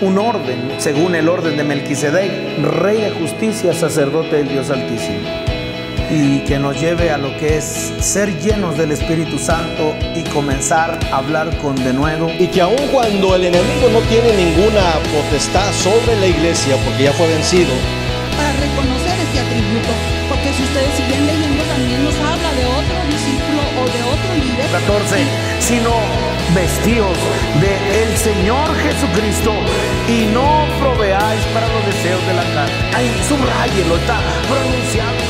un orden, según el orden de Melquisedec, rey de justicia, sacerdote del Dios Altísimo. Y que nos lleve a lo que es ser llenos del Espíritu Santo y comenzar a hablar con denuedo. Y que aun cuando el enemigo no tiene ninguna potestad sobre la iglesia, porque ya fue vencido, para reconocer este atributo, porque si ustedes siguen leyendo también nos habla de otro discípulo o de otro líder. 14, sino vestíos del Señor Jesucristo y no proveáis para los deseos de la carne. Ahí subrayelo, está pronunciado.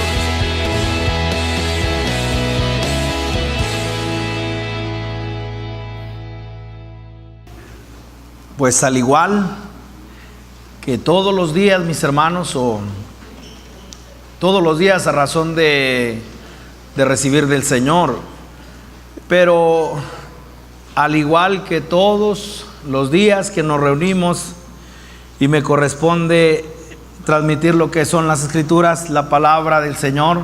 Pues al igual que todos los días, mis hermanos, o todos los días a razón de recibir del Señor, pero al igual que todos los días que nos reunimos y me corresponde transmitir lo que son las Escrituras, la palabra del Señor,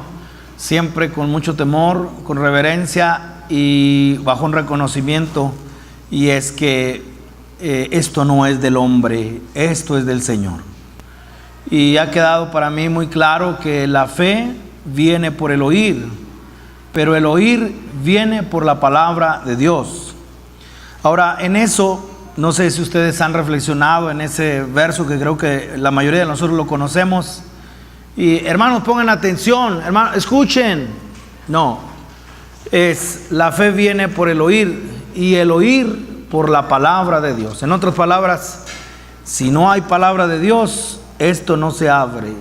siempre con mucho temor, con reverencia y bajo un reconocimiento, y es que esto no es del hombre, esto es del Señor. Y ha quedado para mí muy claro que la fe viene por el oír, pero el oír viene por la palabra de Dios. Ahora, en eso, no sé si ustedes han reflexionado en ese verso que creo que la mayoría de nosotros lo conocemos. Y hermanos, pongan atención, hermanos, escuchen. No, la fe viene por el oír y el oír por la palabra de Dios. En otras palabras, si no hay palabra de Dios, esto no se abre.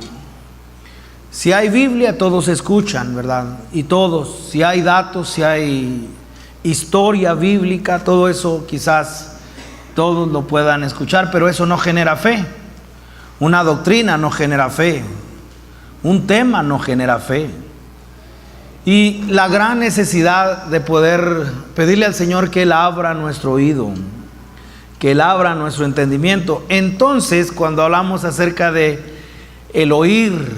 Si hay Biblia, todos escuchan, ¿verdad? Y todos, si hay datos, si hay historia bíblica, todo eso quizás todos lo puedan escuchar, pero eso no genera fe. Una doctrina no genera fe. Un tema no genera fe. Y la gran necesidad de poder pedirle al Señor que Él abra nuestro oído, que Él abra nuestro entendimiento. Entonces, cuando hablamos acerca de el oír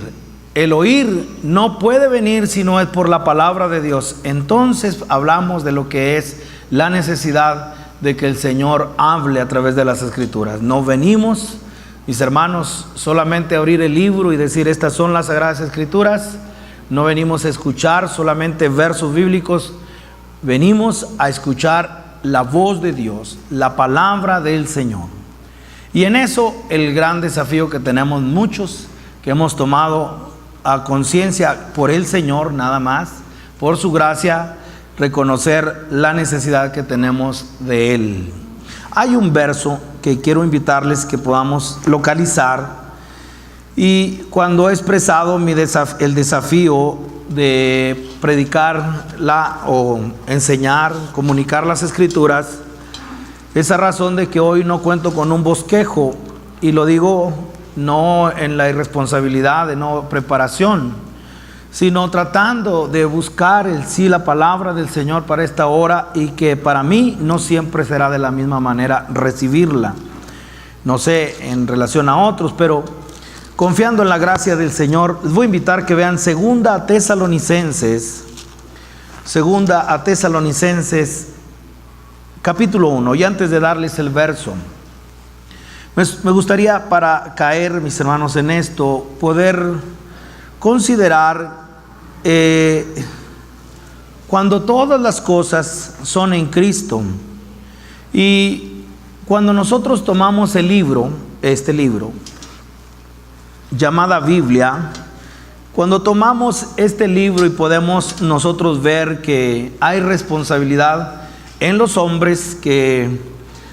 no puede venir si no es por la palabra de Dios. Entonces hablamos de lo que es la necesidad de que el Señor hable a través de las Escrituras. No venimos, mis hermanos, solamente a abrir el libro y decir estas son las Sagradas Escrituras. No venimos a escuchar solamente versos bíblicos, venimos a escuchar la voz de Dios, la palabra del Señor. Y en eso el gran desafío que tenemos muchos, que hemos tomado a conciencia por el Señor nada más, por su gracia, reconocer la necesidad que tenemos de Él. Hay un verso que quiero invitarles que podamos localizar. Y cuando he expresado el desafío de predicar o enseñar, comunicar las Escrituras, esa razón de que hoy no cuento con un bosquejo, y lo digo no en la irresponsabilidad de no preparación, sino tratando de buscar la palabra del Señor para esta hora, y que para mí no siempre será de la misma manera recibirla. No sé en relación a otros, pero confiando en la gracia del Señor, les voy a invitar que vean 2 a Tesalonicenses capítulo 1. Y antes de darles el verso, me gustaría, para caer, mis hermanos, en esto, poder considerar cuando todas las cosas son en Cristo. Y cuando nosotros tomamos este libro llamada Biblia, cuando tomamos este libro y podemos nosotros ver que hay responsabilidad en los hombres que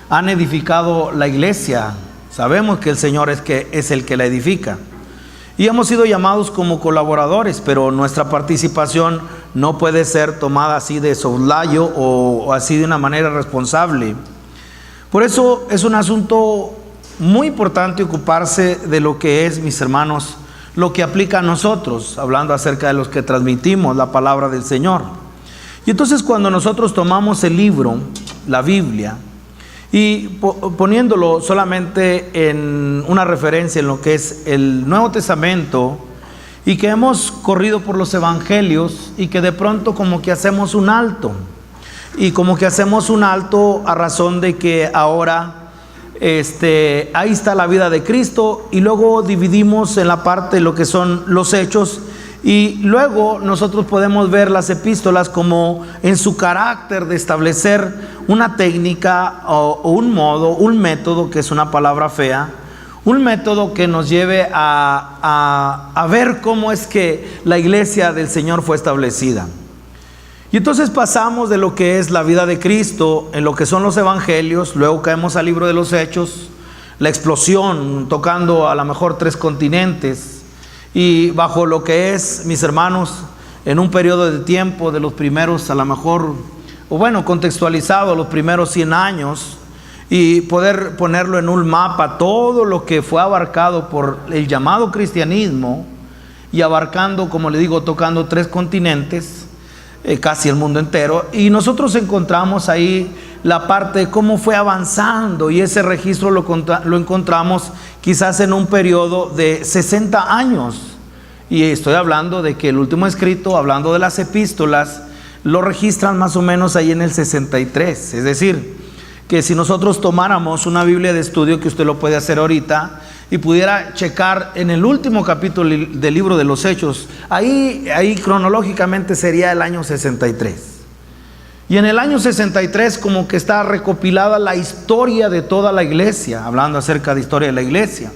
han edificado la iglesia, sabemos que el Señor es el que la edifica, y hemos sido llamados como colaboradores, pero nuestra participación no puede ser tomada así de soslayo o así de una manera responsable. Por eso es un asunto muy importante ocuparse de lo que es, mis hermanos, lo que aplica a nosotros, hablando acerca de los que transmitimos la palabra del Señor. Y entonces cuando nosotros tomamos el libro, la Biblia, y poniéndolo solamente en una referencia en lo que es el Nuevo Testamento, y que hemos corrido por los evangelios, y que de pronto como que hacemos un alto, a razón de que ahora ahí está la vida de Cristo, y luego dividimos en la parte lo que son los hechos, y luego nosotros podemos ver las epístolas como en su carácter de establecer una técnica o un modo, un método, que es una palabra fea, un método que nos lleve a ver cómo es que la iglesia del Señor fue establecida. Y entonces pasamos de lo que es la vida de Cristo en lo que son los evangelios, luego caemos al libro de los Hechos, la explosión tocando a lo mejor 3 continentes, y bajo lo que es, mis hermanos, en un periodo de tiempo de los primeros, a lo mejor, o bueno, contextualizado los primeros 100 años, y poder ponerlo en un mapa, todo lo que fue abarcado por el llamado cristianismo, y abarcando, como le digo, tocando 3 continentes, casi el mundo entero, y nosotros encontramos ahí la parte de cómo fue avanzando, y ese registro lo encontramos quizás en un periodo de 60 años, y estoy hablando de que el último escrito, hablando de las epístolas, lo registran más o menos ahí en el 63, es decir, que si nosotros tomáramos una Biblia de estudio, que usted lo puede hacer ahorita, y pudiera checar en el último capítulo del libro de los Hechos, ahí cronológicamente sería el año 63. Y en el año 63 como que está recopilada la historia de toda la iglesia, hablando acerca de historia de la iglesia.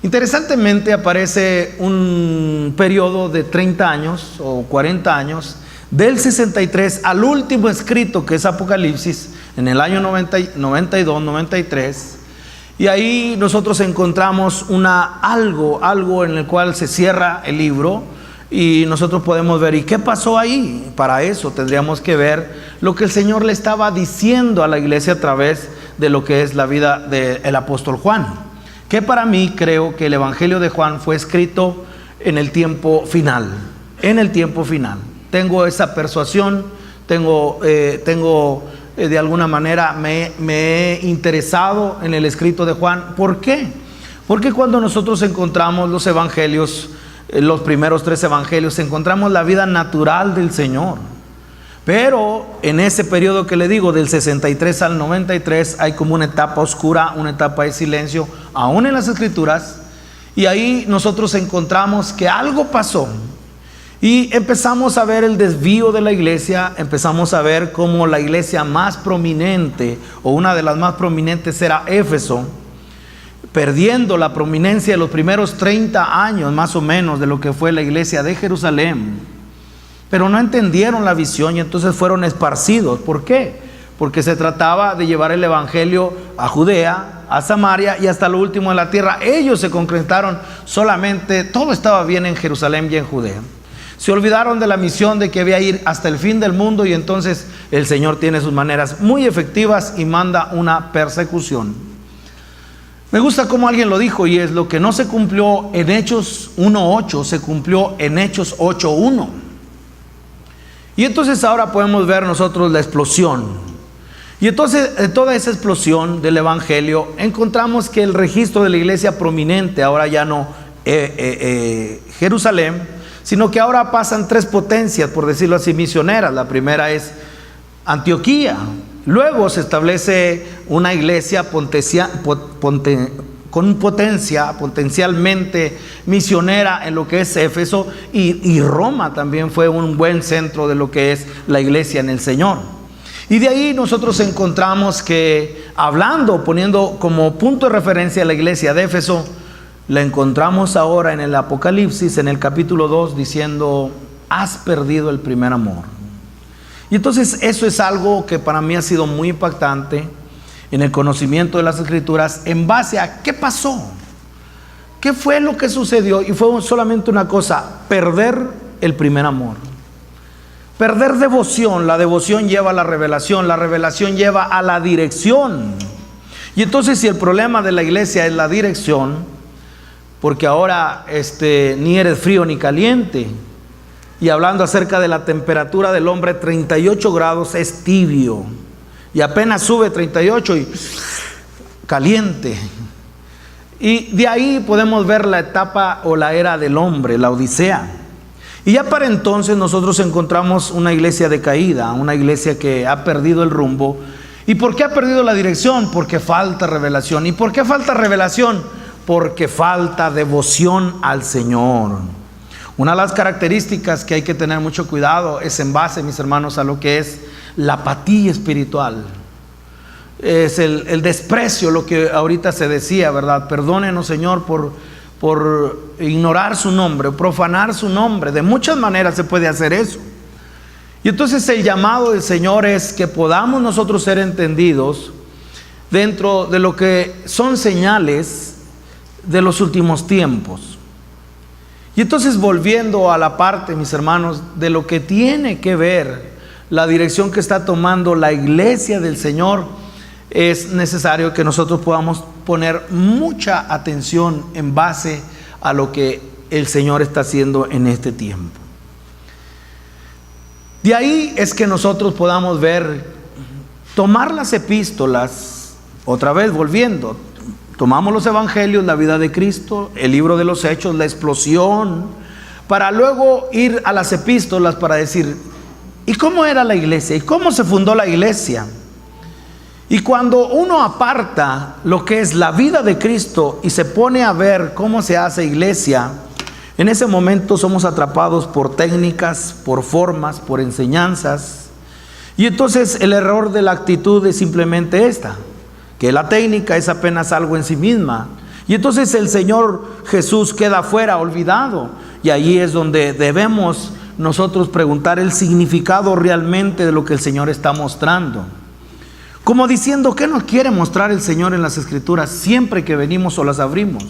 Interesantemente aparece un periodo de 30 años o 40 años, del 63 al último escrito, que es Apocalipsis, en el año 92, 93, y ahí nosotros encontramos algo en el cual se cierra el libro, y nosotros podemos ver, ¿y qué pasó ahí? Para eso tendríamos que ver lo que el Señor le estaba diciendo a la iglesia a través de lo que es la vida del apóstol Juan, que para mí creo que el Evangelio de Juan fue escrito en el tiempo final, tengo esa persuasión, tengo de alguna manera me he interesado en el escrito de Juan. ¿Por qué? Porque cuando nosotros encontramos los evangelios, los primeros 3 evangelios, encontramos la vida natural del Señor. Pero en ese periodo que le digo, del 63 al 93, hay como una etapa oscura, una etapa de silencio, aún en las escrituras, y ahí nosotros encontramos que algo pasó. Y empezamos a ver el desvío de la iglesia, empezamos a ver cómo la iglesia más prominente, o una de las más prominentes, era Éfeso, perdiendo la prominencia de los primeros 30 años más o menos de lo que fue la iglesia de Jerusalén. Pero no entendieron la visión y entonces fueron esparcidos. ¿Por qué? Porque se trataba de llevar el evangelio a Judea, a Samaria y hasta lo último de la tierra. Ellos se concretaron solamente, todo estaba bien en Jerusalén y en Judea. Se olvidaron de la misión de que había ir hasta el fin del mundo, y entonces el Señor tiene sus maneras muy efectivas y manda una persecución. Me gusta como alguien lo dijo, y es: lo que no se cumplió en Hechos 1:8 se cumplió en Hechos 8:1. Y entonces ahora podemos ver nosotros la explosión. Y entonces en toda esa explosión del evangelio encontramos que el registro de la iglesia prominente, ahora ya no Jerusalén, sino que ahora pasan 3 potencias, por decirlo así, misioneras. La primera es Antioquía. Luego se establece una iglesia con potencia, potencialmente misionera en lo que es Éfeso, y Roma también fue un buen centro de lo que es la iglesia en el Señor. Y de ahí nosotros encontramos que, poniendo como punto de referencia a la iglesia de Éfeso, la encontramos ahora en el Apocalipsis, en el capítulo 2, diciendo: has perdido el primer amor. Y entonces eso es algo que para mí ha sido muy impactante en el conocimiento de las Escrituras, en base a qué pasó, qué fue lo que sucedió. Y fue solamente una cosa: perder el primer amor, perder devoción. La devoción lleva a la revelación lleva a la dirección. Y entonces, si el problema de la iglesia es la dirección, porque ahora ni eres frío ni caliente, y hablando acerca de la temperatura del hombre, 38 grados es tibio, y apenas sube 38 y caliente. Y de ahí podemos ver la etapa o la era del hombre, la Odisea. Y ya para entonces nosotros encontramos una iglesia decaída, una iglesia que ha perdido el rumbo. ¿Y por qué ha perdido la dirección? Porque falta revelación. ¿Y por qué falta revelación? Porque falta devoción al Señor. Una de las características que hay que tener mucho cuidado es en base, mis hermanos, a lo que es la apatía espiritual. Es el desprecio, lo que ahorita se decía, ¿verdad? Perdónenos, Señor, por ignorar su nombre, profanar su nombre. De muchas maneras se puede hacer eso. Y entonces el llamado del Señor es que podamos nosotros ser entendidos dentro de lo que son señales de los últimos tiempos. Y entonces, volviendo a la parte, mis hermanos, de lo que tiene que ver la dirección que está tomando la iglesia del Señor, es necesario que nosotros podamos poner mucha atención en base a lo que el Señor está haciendo en este tiempo. De ahí es que nosotros podamos ver, tomar las epístolas, otra vez volviendo, tomamos los evangelios, la vida de Cristo, el libro de los Hechos, la explosión, para luego ir a las epístolas para decir, ¿y cómo era la iglesia? ¿Y cómo se fundó la iglesia? Y cuando uno aparta lo que es la vida de Cristo y se pone a ver cómo se hace iglesia, en ese momento somos atrapados por técnicas, por formas, por enseñanzas. Y entonces el error de la actitud es simplemente esta, que la técnica es apenas algo en sí misma. Y entonces el Señor Jesús queda fuera, olvidado. Y ahí es donde debemos nosotros preguntar el significado realmente de lo que el Señor está mostrando. Como diciendo, ¿qué nos quiere mostrar el Señor en las Escrituras siempre que venimos o las abrimos?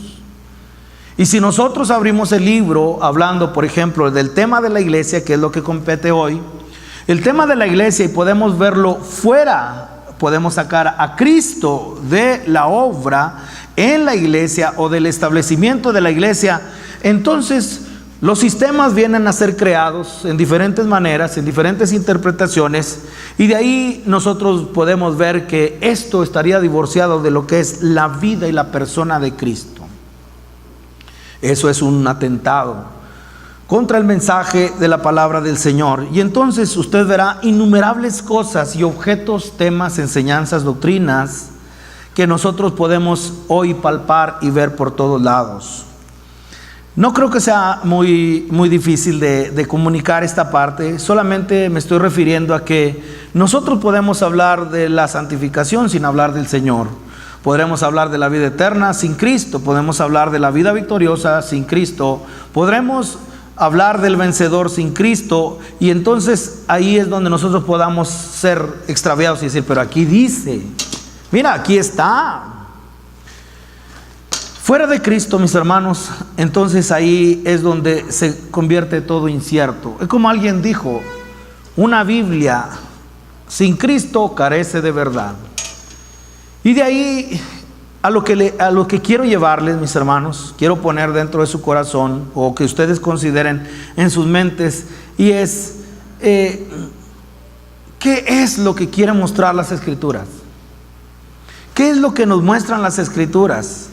Y si nosotros abrimos el libro hablando, por ejemplo, del tema de la iglesia, que es lo que compete hoy, el tema de la iglesia, y podemos verlo fuera, podemos sacar a Cristo de la obra en la iglesia o del establecimiento de la iglesia, entonces los sistemas vienen a ser creados en diferentes maneras, en diferentes interpretaciones, y de ahí nosotros podemos ver que esto estaría divorciado de lo que es la vida y la persona de Cristo. Eso es un atentado contra el mensaje de la palabra del Señor. Y entonces usted verá innumerables cosas y objetos, temas, enseñanzas, doctrinas que nosotros podemos hoy palpar y ver por todos lados. No creo que sea muy difícil de comunicar esta parte. Solamente me estoy refiriendo a que nosotros podemos hablar de la santificación sin hablar del Señor. Podremos hablar de la vida eterna sin Cristo. Podemos hablar de la vida victoriosa sin Cristo. Podremos hablar del vencedor sin Cristo. Y entonces ahí es donde nosotros podamos ser extraviados y decir, pero aquí dice, mira, aquí está. Fuera de Cristo, mis hermanos, entonces ahí es donde se convierte todo incierto. Es como alguien dijo, una Biblia sin Cristo carece de verdad. Y de ahí a lo que quiero llevarles, mis hermanos, quiero poner dentro de su corazón, o que ustedes consideren en sus mentes, y es, ¿qué es lo que quieren mostrar las Escrituras? ¿Qué es lo que nos muestran las Escrituras?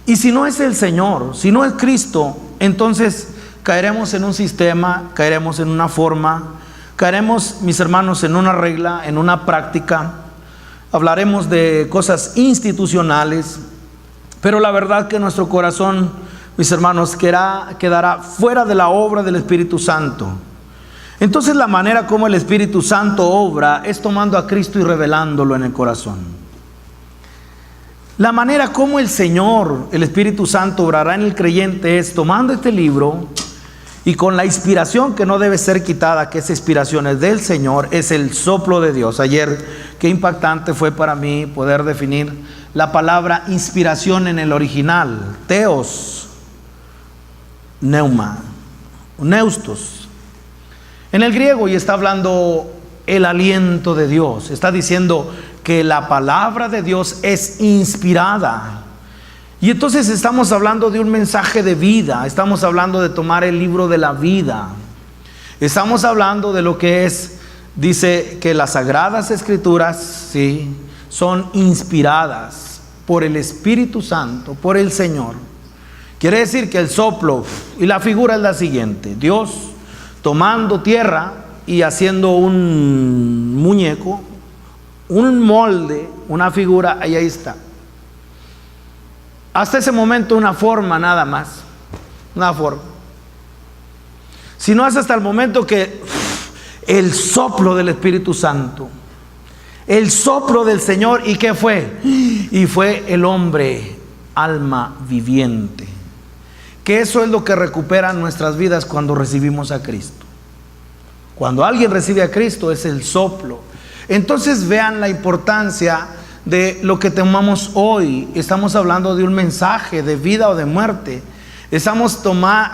Y si no es el Señor, si no es Cristo, entonces caeremos en un sistema, caeremos en una forma, caeremos, mis hermanos, en una regla, en una práctica. Hablaremos de cosas institucionales, pero la verdad que nuestro corazón, mis hermanos, quedará fuera de la obra del Espíritu Santo. Entonces la manera como el Espíritu Santo obra es tomando a Cristo y revelándolo en el corazón. La manera como el Señor, el Espíritu Santo, obrará en el creyente es tomando este libro y con la inspiración que no debe ser quitada, que esa inspiración es del Señor, es el soplo de Dios. Ayer, qué impactante fue para mí poder definir la palabra inspiración en el original, theos, neuma, neustos. En el griego, y está hablando el aliento de Dios, está diciendo que la palabra de Dios es inspirada. Y entonces estamos hablando de un mensaje de vida, estamos hablando de tomar el libro de la vida, estamos hablando de lo que es, dice que las Sagradas Escrituras, sí, son inspiradas por el Espíritu Santo, por el Señor. Quiere decir que el soplo, y la figura es la siguiente: Dios tomando tierra y haciendo un muñeco, un molde, una figura, ahí está. Hasta ese momento una forma nada más, una forma. Si no es hasta el momento que el soplo del Espíritu Santo, el soplo del Señor, ¿y qué fue? Y fue el hombre, alma viviente. Que eso es lo que recupera nuestras vidas cuando recibimos a Cristo. Cuando alguien recibe a Cristo es el soplo. Entonces vean la importancia de lo que tomamos hoy. Estamos hablando de un mensaje de vida o de muerte. Estamos tomando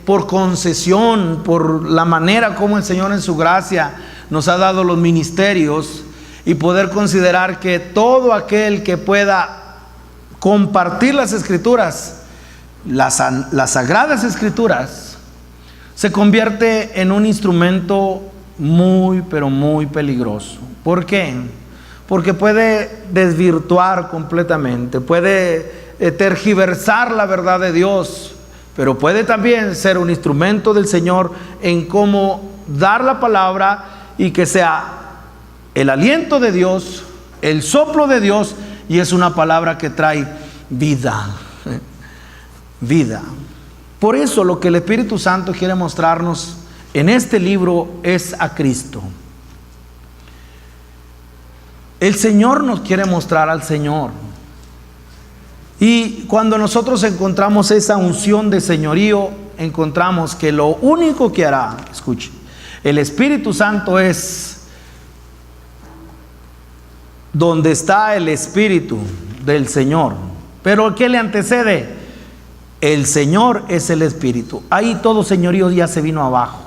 por concesión, por la manera como el Señor en su gracia nos ha dado los ministerios, y poder considerar que todo aquel que pueda compartir las Escrituras, las Sagradas Escrituras, se convierte en un instrumento muy, pero muy peligroso. ¿Por qué? Porque puede desvirtuar completamente, puede tergiversar la verdad de Dios, pero puede también ser un instrumento del Señor en cómo dar la palabra y que sea el aliento de Dios, el soplo de Dios, y es una palabra que trae vida, vida. Por eso lo que el Espíritu Santo quiere mostrarnos en este libro es a Cristo. El Señor nos quiere mostrar al Señor. Y cuando nosotros encontramos esa unción de señorío, encontramos que lo único que hará, escuche, el Espíritu Santo es donde está el Espíritu del Señor. Pero ¿qué le antecede? El Señor es el Espíritu. Ahí todo señorío ya se vino abajo.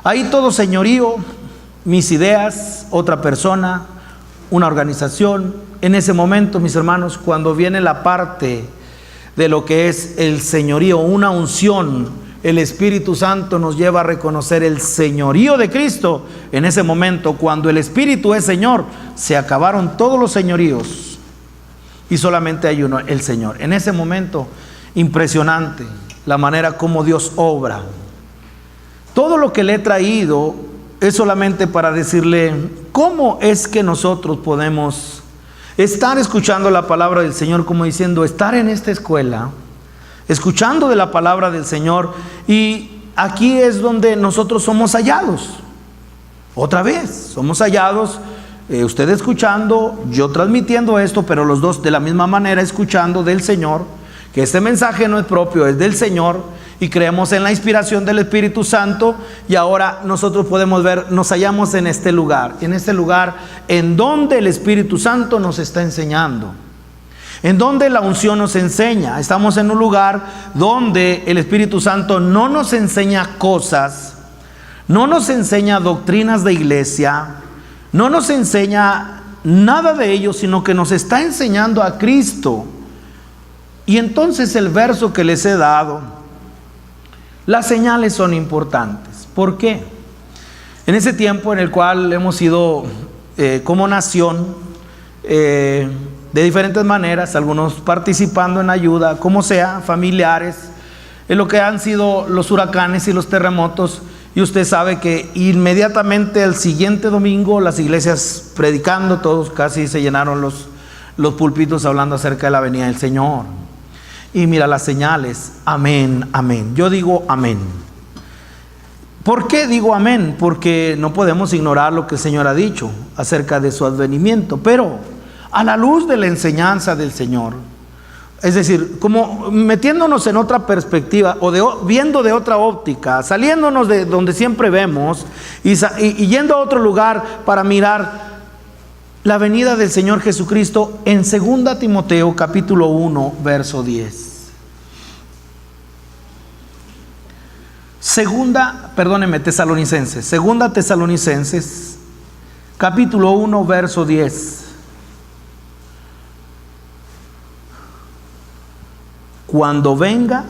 Ahí todo señorío, mis ideas, otra persona, una organización. En ese momento, mis hermanos, cuando viene la parte de lo que es el señorío, una unción, el Espíritu Santo nos lleva a reconocer el señorío de Cristo. En ese momento, cuando el Espíritu es Señor, se acabaron todos los señoríos y solamente hay uno, el Señor. En ese momento, impresionante la manera como Dios obra. Todo lo que le he traído es solamente para decirle cómo es que nosotros podemos estar escuchando la palabra del Señor, como diciendo, estar en esta escuela, escuchando de la palabra del Señor, y aquí es donde nosotros somos hallados. Otra vez, somos hallados, usted escuchando, yo transmitiendo esto, pero los dos de la misma manera escuchando del Señor, que este mensaje no es propio, es del Señor, y creemos en la inspiración del Espíritu Santo, y ahora nosotros podemos ver, nos hallamos en este lugar en donde el Espíritu Santo nos está enseñando, en donde la unción nos enseña. Estamos en un lugar donde el Espíritu Santo no nos enseña cosas, no nos enseña doctrinas de iglesia, no nos enseña nada de ello, sino que nos está enseñando a Cristo. Y entonces el verso que les he dado, las señales son importantes. ¿Por qué? En ese tiempo en el cual hemos sido como nación, de diferentes maneras, algunos participando en ayuda, como sea, familiares, en lo que han sido los huracanes y los terremotos, y usted sabe que inmediatamente el siguiente domingo las iglesias predicando, todos casi se llenaron los púlpitos hablando acerca de la venida del Señor. Y mira las señales, amén, amén. Yo digo amén. ¿Por qué digo amén? Porque no podemos ignorar lo que el Señor ha dicho acerca de su advenimiento, pero a la luz de la enseñanza del Señor, es decir, como metiéndonos en otra perspectiva o viendo de otra óptica, saliéndonos de donde siempre vemos y yendo a otro lugar para mirar la venida del Señor Jesucristo en 2 Timoteo capítulo 1 verso 10. Tesalonicenses capítulo 1 verso 10. Cuando venga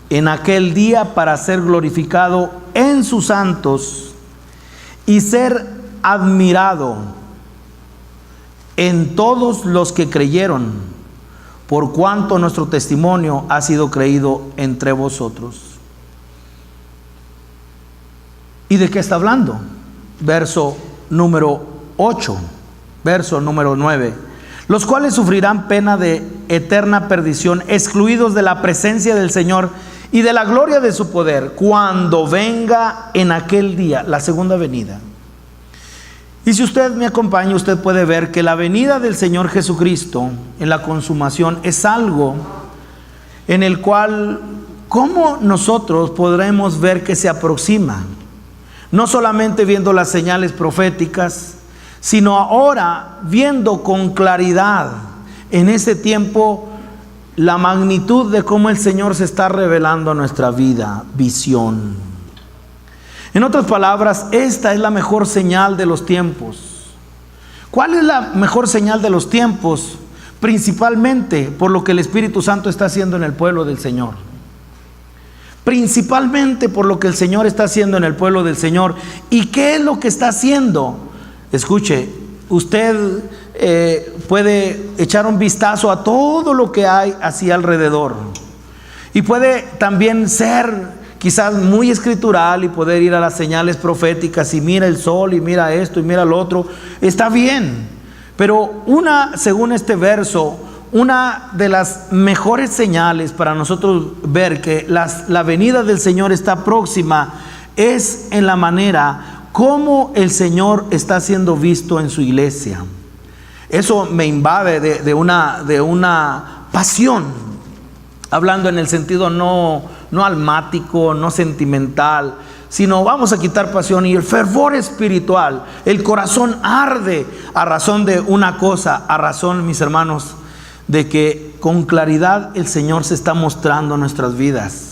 en aquel día para ser glorificado en sus santos y ser admirado en todos los que creyeron, por cuanto nuestro testimonio ha sido creído entre vosotros. ¿Y de qué está hablando? Verso número 8, verso número 9. Los cuales sufrirán pena de eterna perdición, excluidos de la presencia del Señor y de la gloria de su poder, cuando venga en aquel día, la segunda venida. Y si usted me acompaña, usted puede ver que la venida del Señor Jesucristo en la consumación es algo en el cual, ¿cómo nosotros podremos ver que se aproxima? No solamente viendo las señales proféticas, sino ahora viendo con claridad en ese tiempo la magnitud de cómo el Señor se está revelando a nuestra vida, visión. En otras palabras, esta es la mejor señal de los tiempos. ¿Cuál es la mejor señal de los tiempos? Principalmente por lo que el Espíritu Santo está haciendo en el pueblo del Señor. Principalmente por lo que el Señor está haciendo en el pueblo del Señor. ¿Y qué es lo que está haciendo? Escuche, usted puede echar un vistazo a todo lo que hay hacia alrededor. Y puede también ser quizás muy escritural y poder ir a las señales proféticas y mira el sol y mira esto y mira lo otro. Está bien, pero según este verso, una de las mejores señales para nosotros ver que la venida del Señor está próxima es en la manera como el Señor está siendo visto en su iglesia. Eso me invade de una pasión, hablando en el sentido no almático, no sentimental, sino vamos a quitar pasión y el fervor espiritual. El corazón arde a razón de una cosa, a razón, mis hermanos, de que con claridad el Señor se está mostrando en nuestras vidas.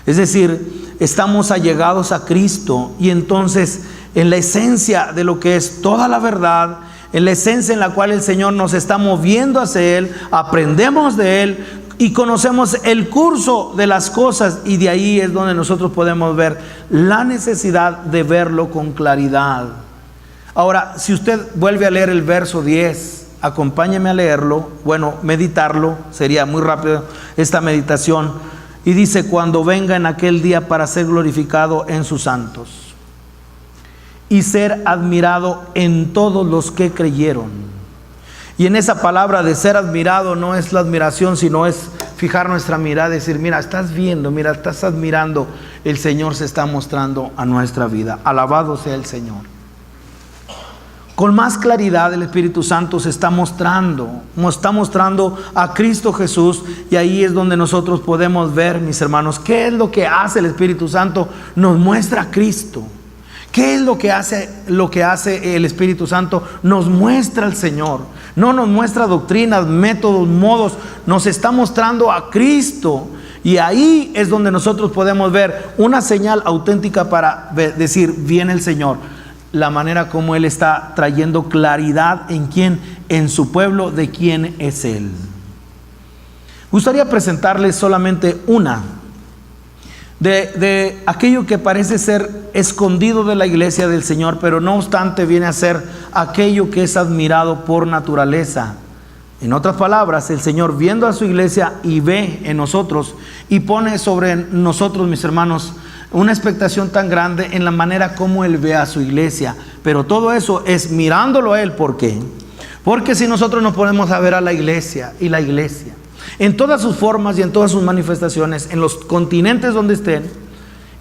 Es decir, estamos allegados a Cristo y entonces en la esencia de lo que es toda la verdad, en la esencia en la cual el Señor nos está moviendo hacia Él, aprendemos de Él y conocemos el curso de las cosas, y de ahí es donde nosotros podemos ver la necesidad de verlo con claridad. Ahora, si usted vuelve a leer el verso 10, acompáñeme a leerlo, meditarlo, sería muy rápido esta meditación, y dice: cuando venga en aquel día para ser glorificado en sus santos y ser admirado en todos los que creyeron. Y en esa palabra de ser admirado no es la admiración, sino es fijar nuestra mirada y decir: mira, estás viendo, mira, estás admirando, el Señor se está mostrando a nuestra vida. Alabado sea el Señor. Con más claridad el Espíritu Santo se está mostrando a Cristo Jesús, y ahí es donde nosotros podemos ver, mis hermanos, qué es lo que hace el Espíritu Santo. Nos muestra a Cristo. ¿Qué es lo que hace el Espíritu Santo? Nos muestra al Señor. No nos muestra doctrinas, métodos, modos. Nos está mostrando a Cristo. Y ahí es donde nosotros podemos ver una señal auténtica para decir: viene el Señor. La manera como Él está trayendo claridad en quién, en su pueblo, de quién es Él. Gustaría presentarles solamente una de aquello que parece ser escondido de la iglesia del Señor, pero no obstante viene a ser aquello que es admirado por naturaleza. En otras palabras, el Señor, viendo a su iglesia, y ve en nosotros y pone sobre nosotros, mis hermanos, una expectación tan grande en la manera como Él ve a su iglesia. Pero todo eso es mirándolo a Él. ¿Por qué? Porque si nosotros nos ponemos a ver a la iglesia, y la iglesia en todas sus formas y en todas sus manifestaciones, en los continentes donde estén,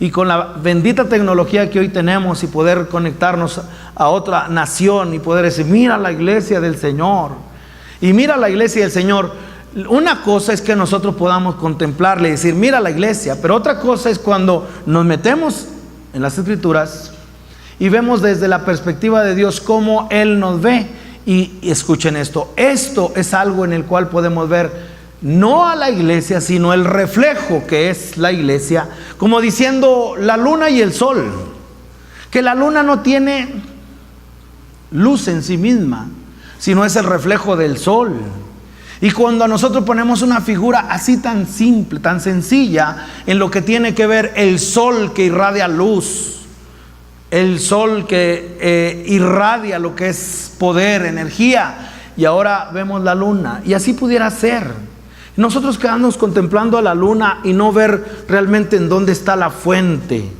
y con la bendita tecnología que hoy tenemos, y poder conectarnos a otra nación y poder decir: mira la iglesia del Señor, y mira la iglesia del Señor. Una cosa es que nosotros podamos contemplarle y decir: mira la iglesia, pero otra cosa es cuando nos metemos en las Escrituras y vemos desde la perspectiva de Dios cómo Él nos ve. Y escuchen esto es algo en el cual podemos ver no a la iglesia, sino el reflejo que es la iglesia, como diciendo la luna y el sol, que la luna no tiene luz en sí misma, sino es el reflejo del sol. Y cuando nosotros ponemos una figura así tan simple, tan sencilla, en lo que tiene que ver el sol que irradia luz, el sol que irradia lo que es poder, energía, y ahora vemos la luna, y así pudiera ser. Nosotros quedamos contemplando a la luna y no ver realmente en dónde está la fuente.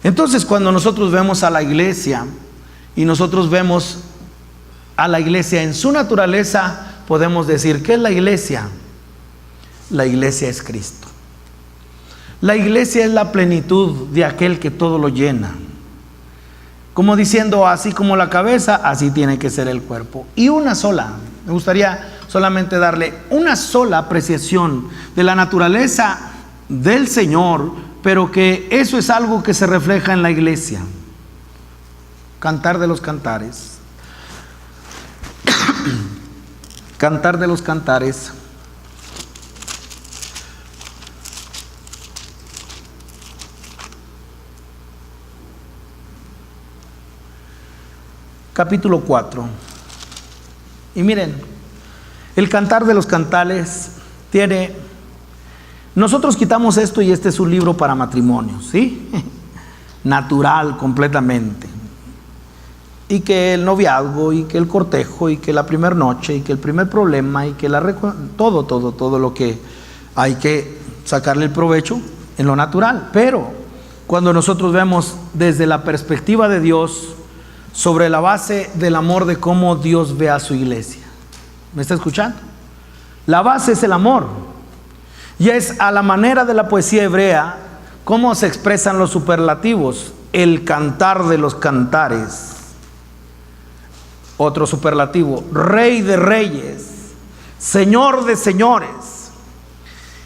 Entonces, cuando nosotros vemos a la iglesia y nosotros vemos a la iglesia en su naturaleza, podemos decir, ¿qué es la iglesia? La iglesia es Cristo. La iglesia es la plenitud de aquel que todo lo llena. Como diciendo, así como la cabeza, así tiene que ser el cuerpo. Y una sola, me gustaría solamente darle una sola apreciación de la naturaleza del Señor, pero que eso es algo que se refleja en la iglesia. Cantar de los Cantares. Cantar de los Cantares. Capítulo 4. Y miren, el Cantar de los Cantares tiene... Nosotros quitamos esto y este es un libro para matrimonios, ¿sí? Natural completamente. Y que el noviazgo, y que el cortejo, y que la primera noche, y que el primer problema, y que todo lo que hay que sacarle el provecho en lo natural. Pero cuando nosotros vemos desde la perspectiva de Dios, sobre la base del amor, de cómo Dios ve a su iglesia. ¿Me está escuchando? La base es el amor. Y es a la manera de la poesía hebrea cómo se expresan los superlativos. El Cantar de los Cantares. Otro superlativo, Rey de Reyes, Señor de Señores.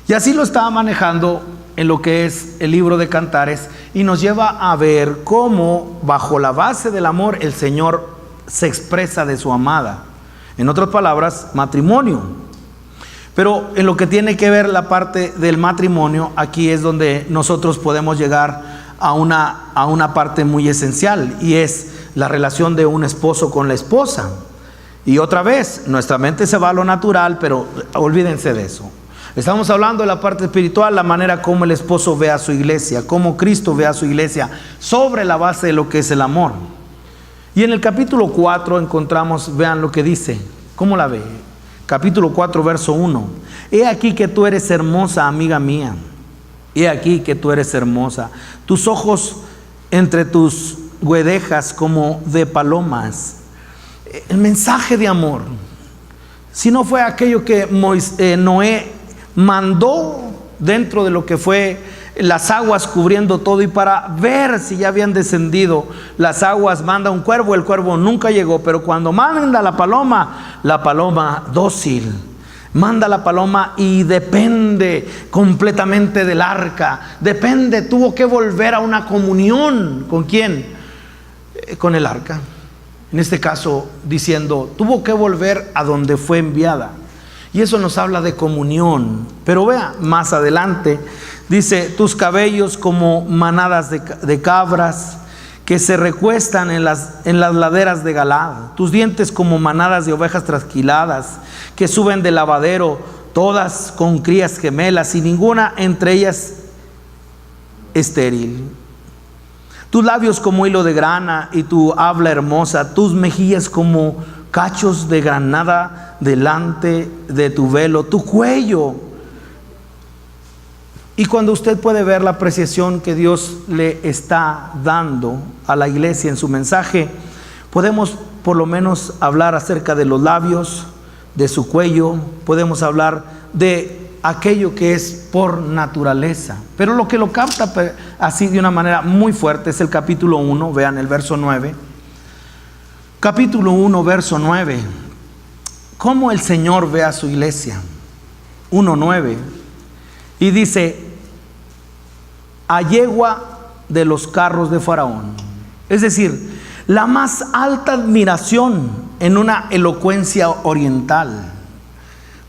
Y así lo estaba manejando en lo que es el libro de Cantares, y nos lleva a ver cómo bajo la base del amor el Señor se expresa de su amada. En otras palabras, matrimonio. Pero en lo que tiene que ver la parte del matrimonio, aquí es donde nosotros podemos llegar a una parte muy esencial, y es la relación de un esposo con la esposa. Y otra vez, nuestra mente se va a lo natural, pero olvídense de eso. Estamos hablando de la parte espiritual, la manera como el esposo ve a su iglesia, como Cristo ve a su iglesia, sobre la base de lo que es el amor. Y en el capítulo 4 encontramos, vean lo que dice, ¿cómo la ve? Capítulo 4, verso 1. He aquí que tú eres hermosa, amiga mía. He aquí que tú eres hermosa. Tus ojos entre tus guedejas como de palomas. El mensaje de amor. Si no fue aquello que Noé mandó dentro de lo que fue las aguas cubriendo todo, y para ver si ya habían descendido las aguas manda un cuervo. El cuervo nunca llegó, pero cuando manda la paloma dócil, manda la paloma y depende completamente del arca. Tuvo que volver a una comunión. ¿Con quién? Con el arca. En este caso diciendo, tuvo que volver a donde fue enviada. Y eso nos habla de comunión. Pero vea, más adelante dice, tus cabellos como manadas de cabras que se recuestan en las laderas de Galaad. Tus dientes como manadas de ovejas trasquiladas que suben del lavadero, todas con crías gemelas y ninguna entre ellas estéril. Tus labios como hilo de grana y tu habla hermosa, tus mejillas como cachos de granada delante de tu velo, tu cuello. Y cuando usted puede ver la apreciación que Dios le está dando a la iglesia en su mensaje, podemos por lo menos hablar acerca de los labios, de su cuello, podemos hablar de aquello que es por naturaleza. Pero lo que lo capta así de una manera muy fuerte es el capítulo 1, vean el verso 9. Capítulo 1, verso 9. ¿Cómo el Señor ve a su iglesia? 1:9. Y dice, a yegua de los carros de Faraón. Es decir, la más alta admiración en una elocuencia oriental.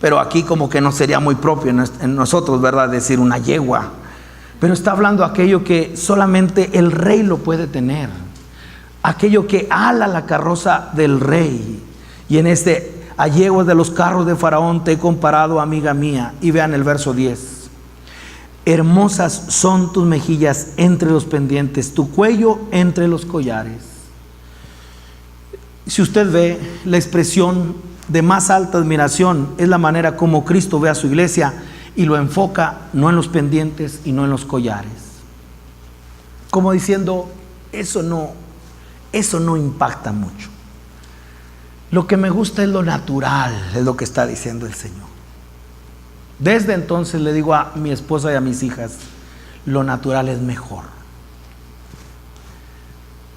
Pero aquí como que no sería muy propio en nosotros, ¿verdad? Decir una yegua. Pero está hablando aquello que solamente el rey lo puede tener. Aquello que ala la carroza del rey. Y en este, a yeguas de los carros de Faraón te he comparado, amiga mía. Y vean el verso 10. Hermosas son tus mejillas entre los pendientes, tu cuello entre los collares. Si usted ve la expresión de más alta admiración, es la manera como Cristo ve a su iglesia y lo enfoca no en los pendientes y no en los collares. Como diciendo, eso eso no impacta mucho. Lo que me gusta es lo natural, es lo que está diciendo el Señor. Desde entonces le digo a mi esposa y a mis hijas, lo natural es mejor.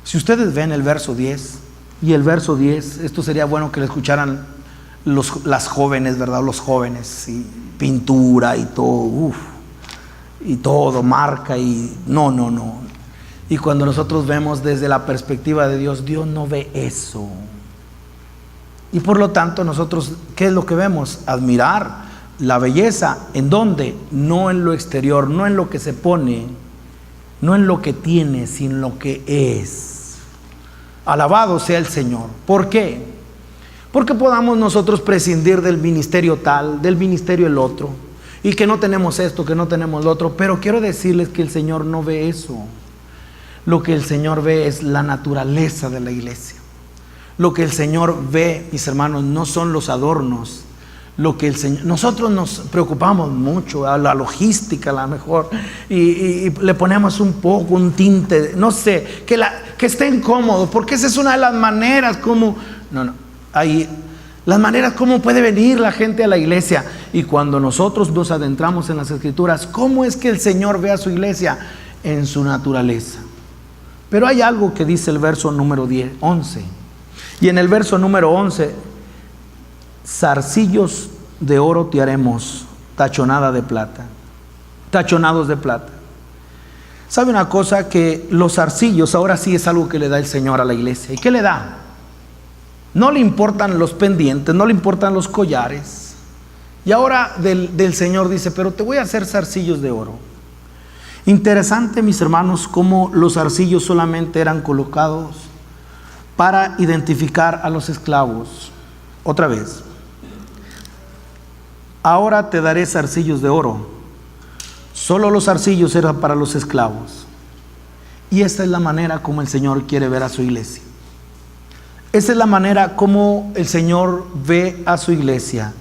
Si ustedes ven el verso 10, y el verso 10, esto sería bueno que lo escucharan las jóvenes, ¿verdad? Los jóvenes, y pintura y todo, y todo, marca y no. Y cuando nosotros vemos desde la perspectiva de Dios, Dios no ve eso. Y por lo tanto nosotros, ¿qué es lo que vemos? Admirar la belleza. ¿En dónde? No en lo exterior, no en lo que se pone, no en lo que tiene, sino en lo que es. Alabado sea el Señor. ¿Por qué? Porque podamos nosotros prescindir del ministerio tal, del ministerio el otro, y que no tenemos esto, que no tenemos lo otro. Pero quiero decirles que el Señor no ve eso. Lo que el Señor ve es la naturaleza de la iglesia. Lo que el Señor ve, mis hermanos, no son los adornos. Lo que el Señor, nosotros nos preocupamos mucho a la logística, a lo mejor, y le ponemos un poco, un tinte, no sé, que esté incómodo, porque esa es una de las maneras como, hay las maneras como puede venir la gente a la iglesia. Y cuando nosotros nos adentramos en las Escrituras, ¿cómo es que el Señor ve a su iglesia? En su naturaleza. Pero hay algo que dice el verso número 11. Y en el verso número 11, zarcillos de oro te haremos, tachonados de plata. ¿Sabe una cosa? Que los zarcillos ahora sí es algo que le da el Señor a la iglesia. ¿Y qué le da? No le importan los pendientes, no le importan los collares. Y ahora del Señor dice, pero te voy a hacer zarcillos de oro. Interesante, mis hermanos, cómo los zarcillos solamente eran colocados para identificar a los esclavos. Otra vez, ahora te daré zarcillos de oro. Solo los zarcillos eran para los esclavos. Y esta es la manera como el Señor quiere ver a su iglesia. Esa es la manera como el Señor ve a su iglesia.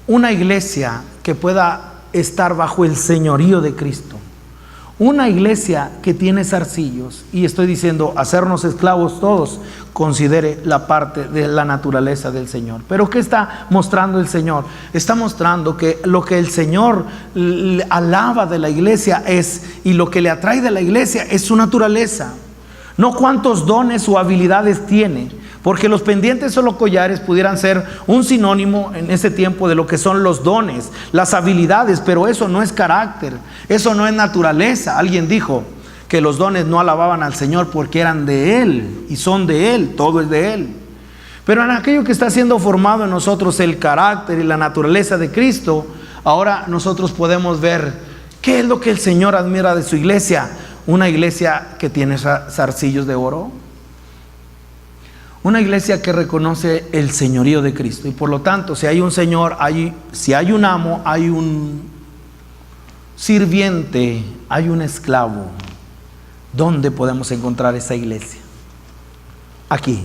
Una iglesia que pueda estar bajo el señorío de Cristo. Una iglesia que tiene zarcillos, y estoy diciendo, hacernos esclavos todos, considere la parte de la naturaleza del Señor. Pero ¿qué está mostrando el Señor? Está mostrando que lo que el Señor alaba de la iglesia es, y lo que le atrae de la iglesia es su naturaleza. No cuántos dones o habilidades tiene, porque los pendientes o los collares pudieran ser un sinónimo en ese tiempo de lo que son los dones, las habilidades, pero eso no es carácter, eso no es naturaleza. Alguien dijo que los dones no alababan al Señor porque eran de Él y son de Él, todo es de Él. Pero en aquello que está siendo formado en nosotros, el carácter y la naturaleza de Cristo, ahora nosotros podemos ver qué es lo que el Señor admira de su iglesia. Una iglesia que tiene zarcillos de oro. Una iglesia que reconoce el señorío de Cristo. Y por lo tanto, si hay un Señor, si hay un amo, hay un sirviente, hay un esclavo. ¿Dónde podemos encontrar esa iglesia? Aquí.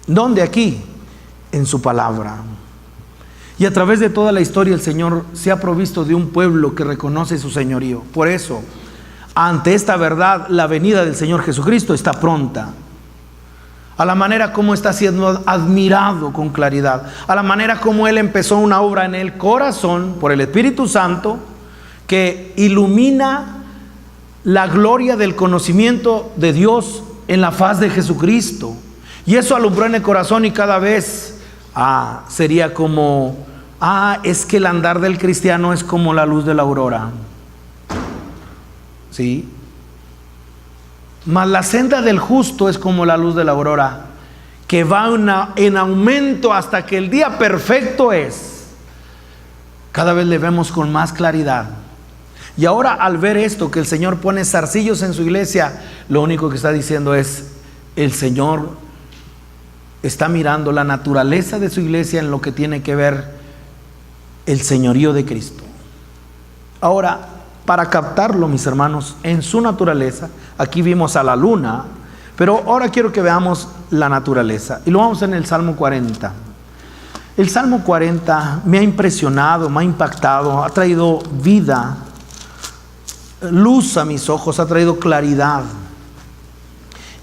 ¿Dónde? Aquí. En su palabra. Y a través de toda la historia el Señor se ha provisto de un pueblo que reconoce su señorío. Por eso, ante esta verdad, la venida del Señor Jesucristo está pronta. A la manera como está siendo admirado con claridad, a la manera como Él empezó una obra en el corazón por el Espíritu Santo que ilumina la gloria del conocimiento de Dios en la faz de Jesucristo. Y eso alumbró en el corazón, y cada vez sería como, es que el andar del cristiano es como la luz de la aurora. ¿Sí? Mas la senda del justo es como la luz de la aurora, que va en aumento hasta que el día perfecto es. Cada vez le vemos con más claridad. Y ahora, al ver esto, que el Señor pone zarcillos en su iglesia, lo único que está diciendo es, el Señor está mirando la naturaleza de su iglesia en lo que tiene que ver el señorío de Cristo. Ahora, para captarlo, mis hermanos, en su naturaleza, aquí vimos a la luna, pero ahora quiero que veamos la naturaleza. Y lo vamos en el Salmo 40. El Salmo 40 me ha impresionado, me ha impactado, ha traído vida, luz a mis ojos, ha traído claridad.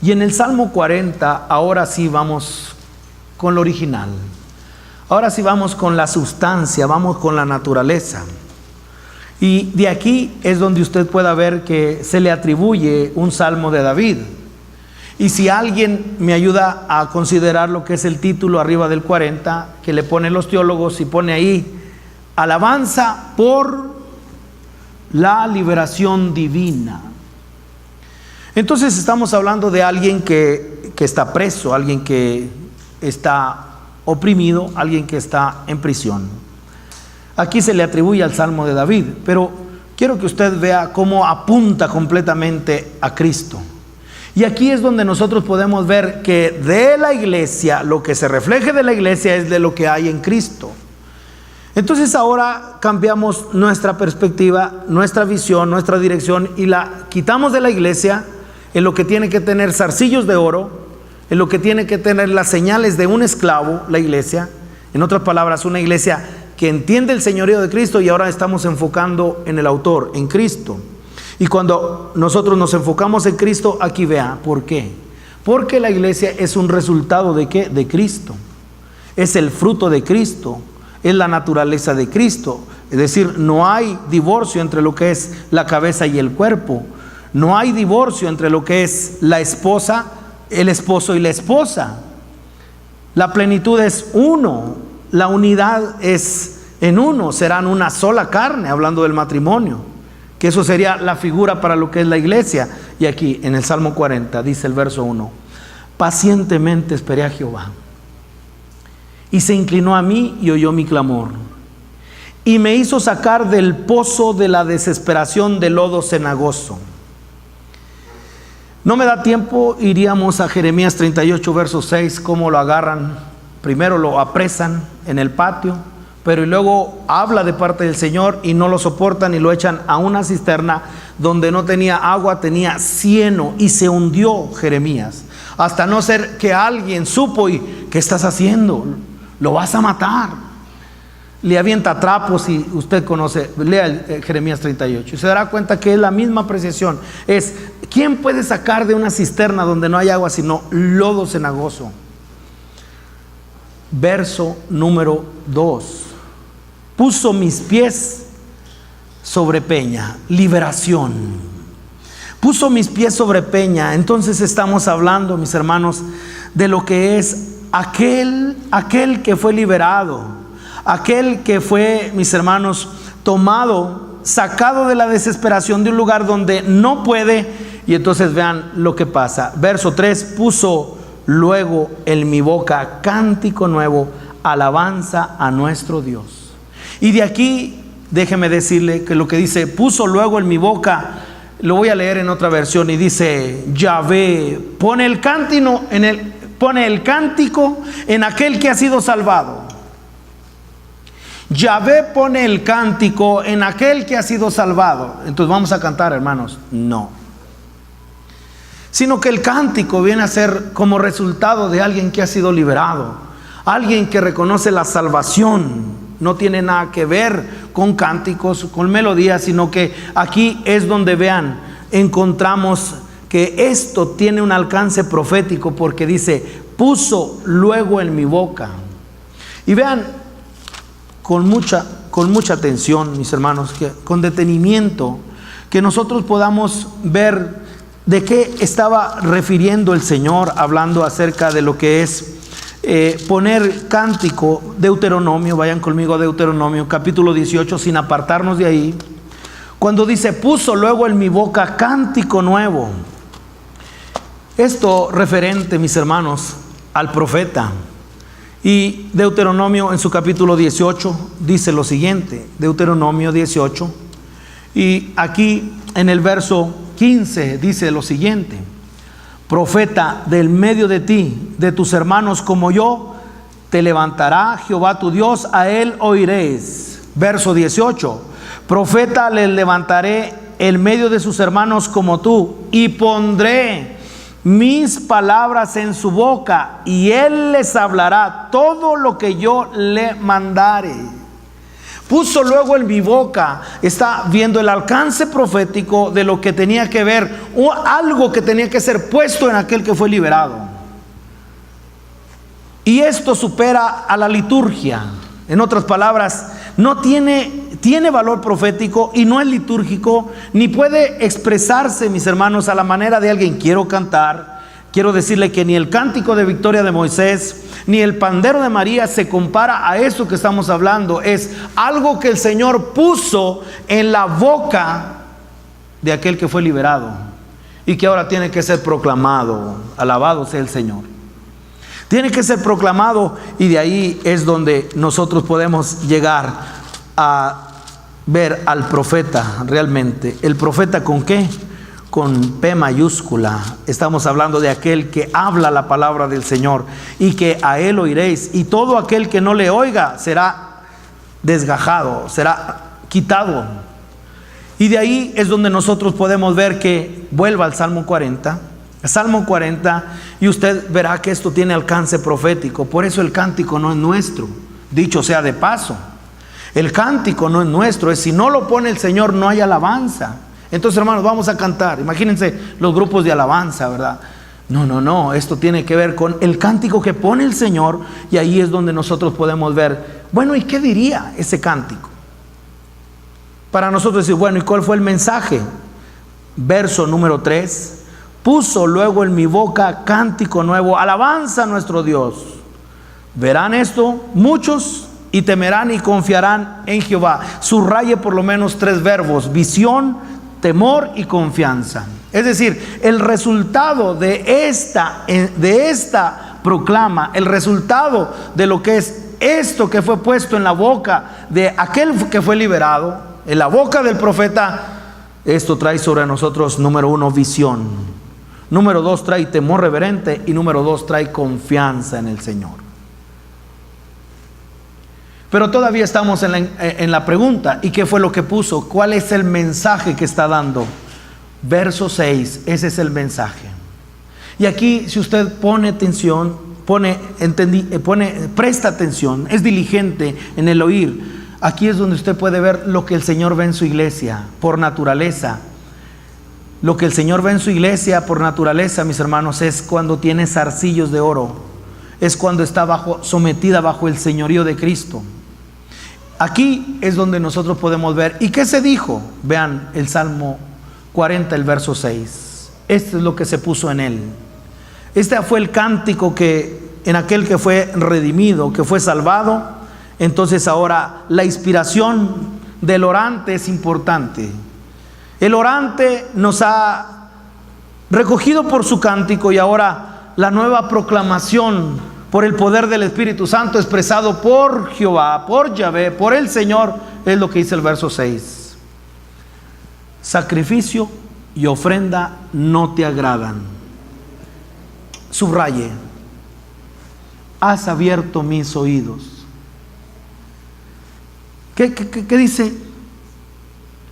Y en el Salmo 40, ahora sí vamos con lo original. Ahora sí vamos con la sustancia, vamos con la naturaleza. Y de aquí es donde usted pueda ver que se le atribuye un salmo de David. Y si alguien me ayuda a considerar lo que es el título arriba del 40, que le ponen los teólogos y pone ahí, alabanza por la liberación divina. Entonces estamos hablando de alguien que está preso, alguien que está oprimido, alguien que está en prisión. Aquí se le atribuye al Salmo de David, pero quiero que usted vea cómo apunta completamente a Cristo. Y aquí es donde nosotros podemos ver que de la iglesia, lo que se refleje de la iglesia es de lo que hay en Cristo. Entonces ahora cambiamos nuestra perspectiva, nuestra visión, nuestra dirección y la quitamos de la iglesia en lo que tiene que tener zarcillos de oro, en lo que tiene que tener las señales de un esclavo, la iglesia. En otras palabras, una iglesia que entiende el señorío de Cristo, y ahora estamos enfocando en el autor, en Cristo. Y cuando nosotros nos enfocamos en Cristo, aquí vea, ¿por qué? Porque la iglesia es un resultado ¿de qué? De Cristo. Es el fruto de Cristo, es la naturaleza de Cristo. Es decir, no hay divorcio entre lo que es la cabeza y el cuerpo. No hay divorcio entre lo que es la esposa, el esposo y la esposa. La plenitud es uno. La unidad es en uno, serán una sola carne, hablando del matrimonio, que eso sería la figura para lo que es la iglesia. Y aquí en el Salmo 40 dice el verso 1: pacientemente esperé a Jehová, y se inclinó a mí y oyó mi clamor, y me hizo sacar del pozo de la desesperación, del lodo cenagoso. No me da tiempo, iríamos a Jeremías 38, verso 6, cómo lo agarran. Primero lo apresan en el patio, pero luego habla de parte del Señor y no lo soportan y lo echan a una cisterna donde no tenía agua, tenía cieno, y se hundió Jeremías, hasta no ser que alguien supo y ¿qué estás haciendo? Lo vas a matar. Le avienta trapos, y usted conoce, lea Jeremías 38 y se dará cuenta que es la misma apreciación. Es, ¿quién puede sacar de una cisterna donde no hay agua sino lodo cenagoso? Verso número 2: puso mis pies sobre peña, liberación. Puso mis pies sobre peña. Entonces estamos hablando, mis hermanos, de lo que es aquel que fue liberado, aquel que fue, mis hermanos, tomado, sacado de la desesperación de un lugar donde no puede. Y entonces vean lo que pasa. Verso 3: puso luego en mi boca cántico nuevo, alabanza a nuestro Dios. Y de aquí déjeme decirle que lo que dice puso luego en mi boca, lo voy a leer en otra versión, y dice: Yahvé pone el cántico en aquel que ha sido salvado. Yahvé pone el cántico en aquel que ha sido salvado. Entonces vamos a cantar, hermanos. No, sino que el cántico viene a ser como resultado de alguien que ha sido liberado, alguien que reconoce la salvación. No tiene nada que ver con cánticos, con melodías, sino que aquí es donde, vean, encontramos que esto tiene un alcance profético, porque dice: puso luego en mi boca. Y vean con mucha atención, mis hermanos, que con detenimiento, que nosotros podamos ver ¿de qué estaba refiriendo el Señor hablando acerca de lo que es poner cántico? Deuteronomio, vayan conmigo a Deuteronomio capítulo 18, sin apartarnos de ahí. Cuando dice: puso luego en mi boca cántico nuevo. Esto referente, mis hermanos, al profeta. Y Deuteronomio en su capítulo 18 dice lo siguiente. Deuteronomio 18, y aquí en el verso 15 dice lo siguiente: profeta del medio de ti, de tus hermanos como yo, te levantará Jehová tu Dios, a él oiréis. Verso 18: profeta le levantaré en medio de sus hermanos como tú, y pondré mis palabras en su boca, y él les hablará todo lo que yo le mandare. Puso luego en mi boca, está viendo el alcance profético de lo que tenía que ver, o algo que tenía que ser puesto en aquel que fue liberado. Y esto supera a la liturgia. En otras palabras, no tiene valor profético y no es litúrgico, ni puede expresarse, mis hermanos, a la manera de alguien: quiero cantar. Quiero decirle que ni el cántico de victoria de Moisés, ni el pandero de María se compara a eso que estamos hablando. Es algo que el Señor puso en la boca de aquel que fue liberado y que ahora tiene que ser proclamado. Alabado sea el Señor. Tiene que ser proclamado, y de ahí es donde nosotros podemos llegar a ver al profeta realmente. ¿El profeta con qué? Con P mayúscula. Estamos hablando de aquel que habla la palabra del Señor, y que a él oiréis, y todo aquel que no le oiga será desgajado, será quitado. Y de ahí es donde nosotros podemos ver que vuelva al Salmo 40. Salmo 40, y usted verá que esto tiene alcance profético. Por eso el cántico no es nuestro, dicho sea de paso. El cántico no es nuestro, es si no lo pone el Señor no hay alabanza. Entonces, hermanos, vamos a cantar. Imagínense los grupos de alabanza, ¿verdad? No, esto tiene que ver con el cántico que pone el Señor, y ahí es donde nosotros podemos ver, bueno, ¿y qué diría ese cántico? Para nosotros decir, bueno, ¿y cuál fue el mensaje? Verso número 3. Puso luego en mi boca cántico nuevo, alabanza a nuestro Dios. Verán esto muchos y temerán y confiarán en Jehová. Subraye por lo menos 3 verbos: visión, temor y confianza. Es decir, el resultado de esta proclama, el resultado de lo que es esto que fue puesto en la boca de aquel que fue liberado, en la boca del profeta, esto trae sobre nosotros, número 1, visión. Número 2, trae temor reverente. Y número 2, trae confianza en el Señor. Pero todavía estamos en la pregunta: ¿y qué fue lo que puso? ¿Cuál es el mensaje que está dando? Verso 6, ese es el mensaje. Y aquí, si usted pone atención, presta atención, es diligente en el oír, aquí es donde usted puede ver lo que el Señor ve en su iglesia por naturaleza. Lo que el Señor ve en su iglesia por naturaleza, mis hermanos, es cuando tiene zarcillos de oro, es cuando está sometida bajo el señorío de Cristo. Aquí es donde nosotros podemos ver. ¿Y qué se dijo? Vean el Salmo 40, el verso 6. Esto es lo que se puso en él. Este fue el cántico que en aquel que fue redimido, que fue salvado. Entonces ahora la inspiración del orante es importante. El orante nos ha recogido por su cántico, y ahora la nueva proclamación por el poder del Espíritu Santo expresado por Jehová, por Yahvé, por el Señor, es lo que dice el verso 6. Sacrificio y ofrenda no te agradan. Subraye: has abierto mis oídos. ¿Qué dice?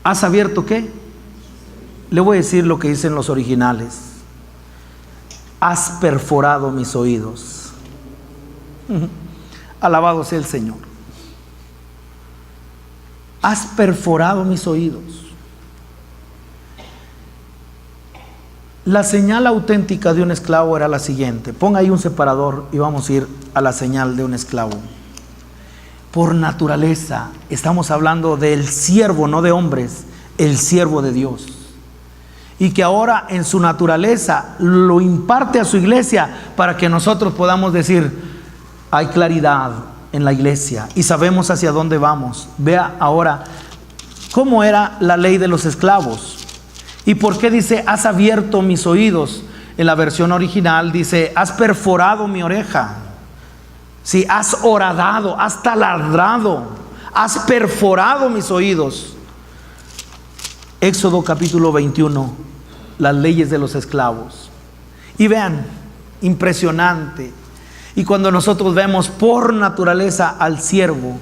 ¿Has abierto qué? Le voy a decir lo que dicen los originales: has perforado mis oídos. Alabado sea el Señor. Has perforado mis oídos. La señal auténtica de un esclavo era la siguiente. Ponga ahí un separador y vamos a ir a la señal de un esclavo. Por naturaleza, estamos hablando del siervo, no de hombres, el siervo de Dios. Y que ahora en su naturaleza lo imparte a su iglesia para que nosotros podamos decir: hay claridad en la iglesia y sabemos hacia dónde vamos. Vea ahora cómo era la ley de los esclavos. ¿Y por qué dice has abierto mis oídos? En la versión original dice has perforado mi oreja. Si has horadado, has taladrado, has perforado mis oídos. Éxodo capítulo 21, las leyes de los esclavos. Y vean, impresionante. Y cuando nosotros vemos por naturaleza al siervo,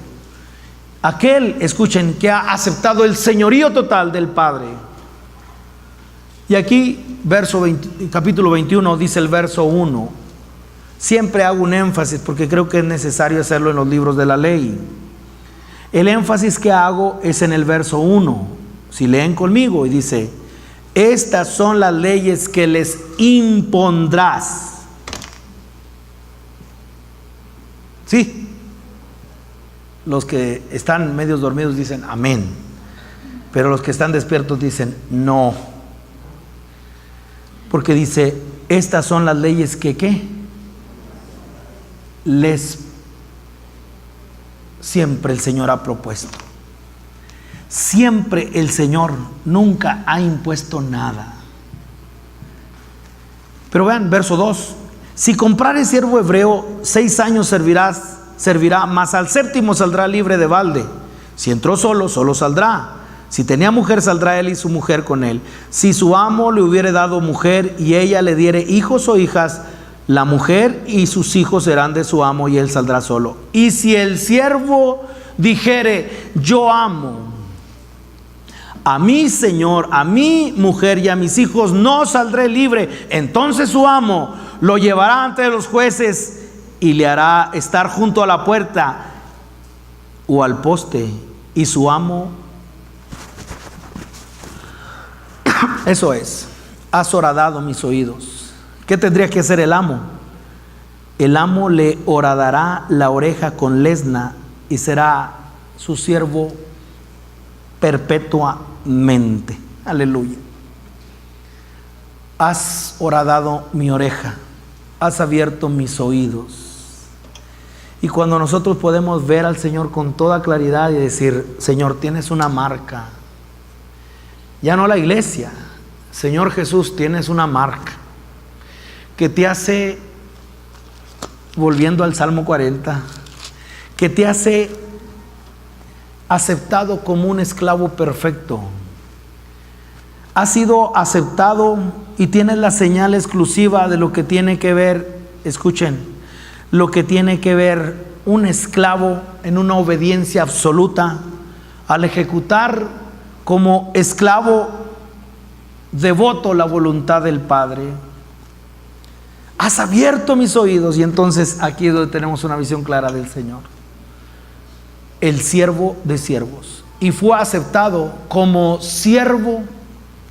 aquel, escuchen, que ha aceptado el señorío total del Padre. Y aquí, capítulo 21, dice el verso 1. Siempre hago un énfasis porque creo que es necesario hacerlo en los libros de la ley. El énfasis que hago es en el verso 1. Si leen conmigo, y dice: estas son las leyes que les impondrás. Sí, los que están medios dormidos dicen amén, pero los que están despiertos dicen no, porque dice: estas son las leyes que ¿qué? Siempre el Señor ha propuesto. Siempre el Señor nunca ha impuesto nada. Pero vean, verso 2: si comprares siervo hebreo, 6 años servirá, mas al 7º saldrá libre de balde. Si entró solo, solo saldrá. Si tenía mujer, saldrá él y su mujer con él. Si su amo le hubiere dado mujer y ella le diere hijos o hijas, la mujer y sus hijos serán de su amo y él saldrá solo. Y si el siervo dijere: yo amo a mi señor, a mi mujer y a mis hijos, no saldré libre, entonces su amo lo llevará ante los jueces y le hará estar junto a la puerta o al poste, y su amo, eso es, has horadado mis oídos. ¿Qué tendría que hacer el amo? El amo le horadará la oreja con lesna y será su siervo perpetuamente. Aleluya. Has horadado mi oreja, has abierto mis oídos. Y cuando nosotros podemos ver al Señor con toda claridad y decir: Señor, tienes una marca, ya no la iglesia, Señor Jesús, tienes una marca que te hace, volviendo al Salmo 40, que te hace aceptado como un esclavo perfecto. Has sido aceptado y tienes la señal exclusiva de lo que tiene que ver, escuchen, lo que tiene que ver un esclavo en una obediencia absoluta, al ejecutar como esclavo devoto la voluntad del Padre. Has abierto mis oídos. Y entonces aquí es donde tenemos una visión clara del Señor, el siervo de siervos, y fue aceptado como siervo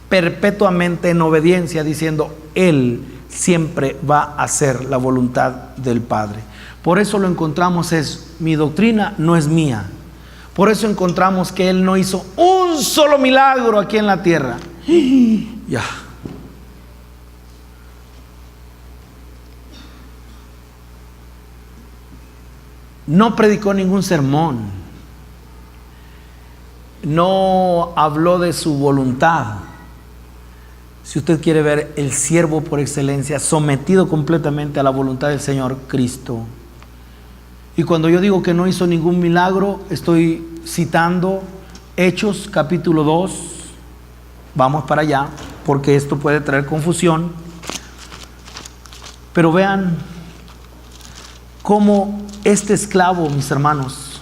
perpetuamente en obediencia, diciendo: Él siempre va a hacer la voluntad del Padre. Por eso lo encontramos, mi doctrina no es mía. Por eso encontramos que Él no hizo un solo milagro aquí en la tierra. Ya. No predicó ningún sermón, no habló de su voluntad. Si usted quiere ver el siervo por excelencia, sometido completamente a la voluntad del Señor Cristo. Y cuando yo digo que no hizo ningún milagro, estoy citando Hechos capítulo 2. Vamos para allá, porque esto puede traer confusión. Pero vean cómo este esclavo, mis hermanos,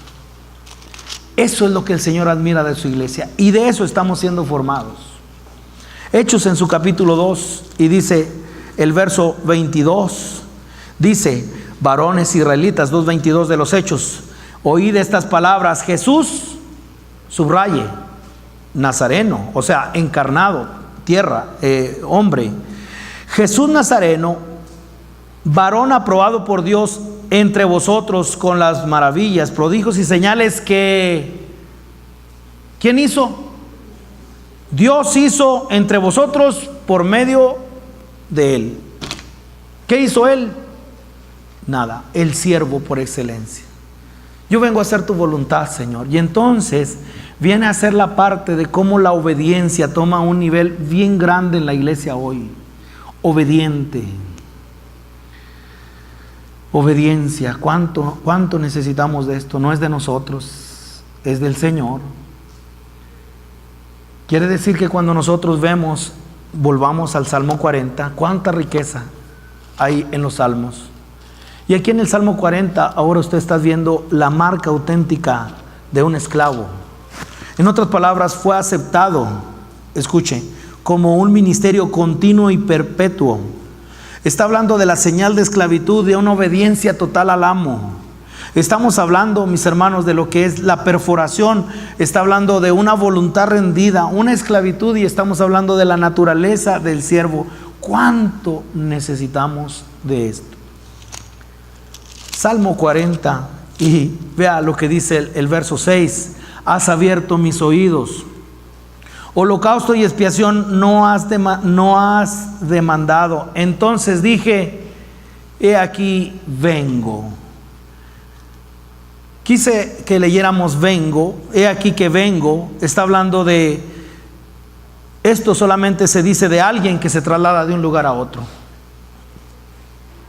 eso es lo que el Señor admira de su iglesia, y de eso estamos siendo formados. Hechos en su capítulo 2, y dice el verso 22, dice: varones israelitas, 2:22 de los Hechos, oíd estas palabras: Jesús, subraye, Nazareno, o sea, encarnado, tierra, hombre, Jesús Nazareno, varón aprobado por Dios entre vosotros con las maravillas, prodigios y señales que ¿quién hizo? Dios hizo entre vosotros por medio de Él. ¿Qué hizo Él? Nada. El siervo por excelencia. Yo vengo a hacer tu voluntad, Señor. Y entonces viene a ser la parte de cómo la obediencia toma un nivel bien grande en la iglesia hoy. Obediente. Obediencia. ¿Cuánto necesitamos de esto? No es de nosotros, es del Señor. Quiere decir que cuando nosotros vemos, volvamos al Salmo 40, cuánta riqueza hay en los salmos. Y aquí en el Salmo 40, ahora usted está viendo la marca auténtica de un esclavo. En otras palabras, fue aceptado, escuche, como un ministerio continuo y perpetuo. Está hablando de la señal de esclavitud, de una obediencia total al amo. Estamos hablando, mis hermanos, de lo que es la perforación. Está hablando de una voluntad rendida, una esclavitud, y estamos hablando de la naturaleza del siervo. ¿Cuánto necesitamos de esto? Salmo 40, y vea lo que dice el verso 6. Has abierto mis oídos. Holocausto y expiación no has demandado. Entonces dije, he aquí vengo. Quise que leyéramos vengo, he aquí que vengo. Está hablando de, esto solamente se dice de alguien que se traslada de un lugar a otro.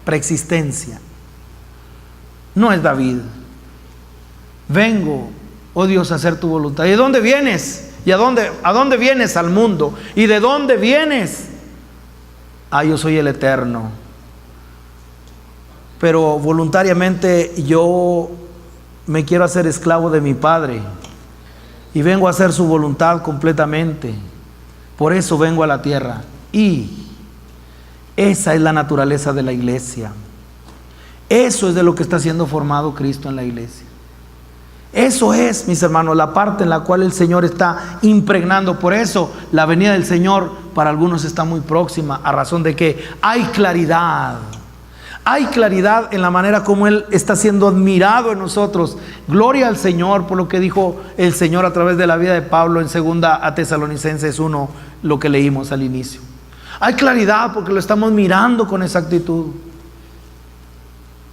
Preexistencia. No es David. Vengo, oh Dios, a hacer tu voluntad. ¿Y de dónde vienes? ¿Y a dónde vienes? Al mundo. ¿Y de dónde vienes? Yo soy el Eterno. Pero voluntariamente yo me quiero hacer esclavo de mi Padre y vengo a hacer su voluntad completamente. Por eso vengo a la tierra. Y esa es la naturaleza de la iglesia. Eso es de lo que está siendo formado Cristo en la iglesia. Eso es, mis hermanos, la parte en la cual el Señor está impregnando. Por eso la venida del Señor para algunos está muy próxima, a razón de que hay claridad. Hay claridad en la manera como Él está siendo admirado en nosotros. Gloria al Señor por lo que dijo el Señor a través de la vida de Pablo en 2 a Tesalonicenses 1, lo que leímos al inicio. Hay claridad porque lo estamos mirando con exactitud.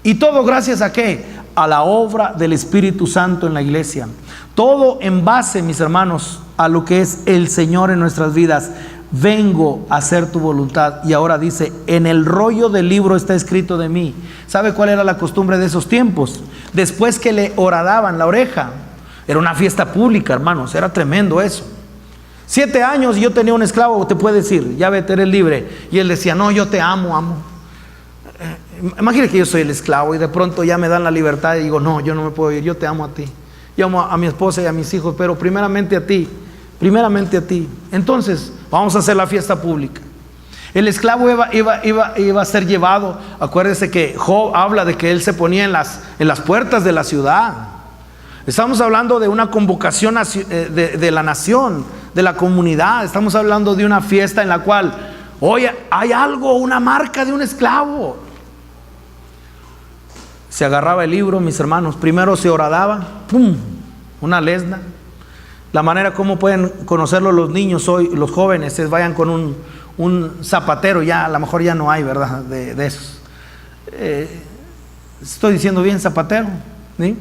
¿Y todo gracias a qué? A la obra del Espíritu Santo en la iglesia. Todo en base, mis hermanos, a lo que es el Señor en nuestras vidas. Vengo a hacer tu voluntad. Y ahora dice, en el rollo del libro está escrito de mí. ¿Sabe cuál era la costumbre de esos tiempos? Después que le horadaban la oreja, era una fiesta pública, hermanos, era tremendo eso. 7 años y yo tenía un esclavo, te puede decir, ya vete, eres libre. Y él decía, no, yo te amo. Imagínate que yo soy el esclavo y de pronto ya me dan la libertad y digo, no, yo no me puedo ir, yo te amo a ti. Yo amo a mi esposa y a mis hijos, pero primeramente a ti. Entonces, vamos a hacer la fiesta pública. El esclavo iba a ser llevado. Acuérdese que Job habla de que él se ponía en las puertas de la ciudad. Estamos hablando de una convocación de la nación, de la comunidad. Estamos hablando de una fiesta en la cual, oye, hay algo, una marca de un esclavo. Se agarraba el libro, mis hermanos, primero se horadaba, ¡pum!, una lesna. La manera como pueden conocerlo los niños hoy, los jóvenes, es vayan con un zapatero, ya a lo mejor ya no hay, ¿verdad?, de esos. Estoy diciendo bien, zapatero, ¿sí?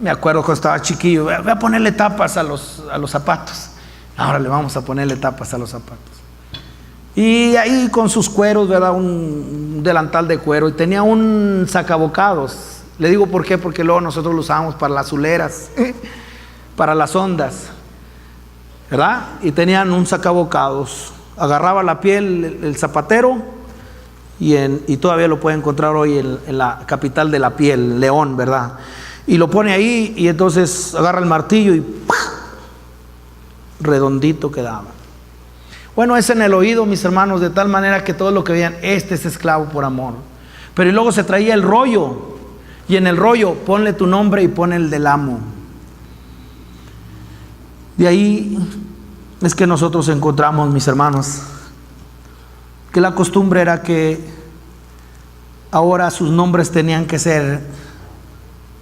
Me acuerdo cuando estaba chiquillo, voy a ponerle tapas a los zapatos. Ahora le vamos a ponerle tapas a los zapatos. Y ahí con sus cueros, ¿verdad?, un delantal de cuero, y tenía un sacabocados. Le digo por qué, porque luego nosotros lo usábamos para las huleras, para las ondas, ¿verdad? Y tenían un sacabocados. Agarraba la piel el zapatero, y todavía lo puede encontrar hoy en la capital de la piel, León, ¿verdad? Y lo pone ahí, y entonces agarra el martillo y ¡pah!, redondito quedaba. Bueno, es en el oído, mis hermanos, de tal manera que todo lo que veían, este es esclavo por amor. Pero y luego se traía el rollo, y en el rollo ponle tu nombre y pon el del amo. De ahí es que nosotros encontramos, mis hermanos, que la costumbre era que ahora sus nombres tenían que ser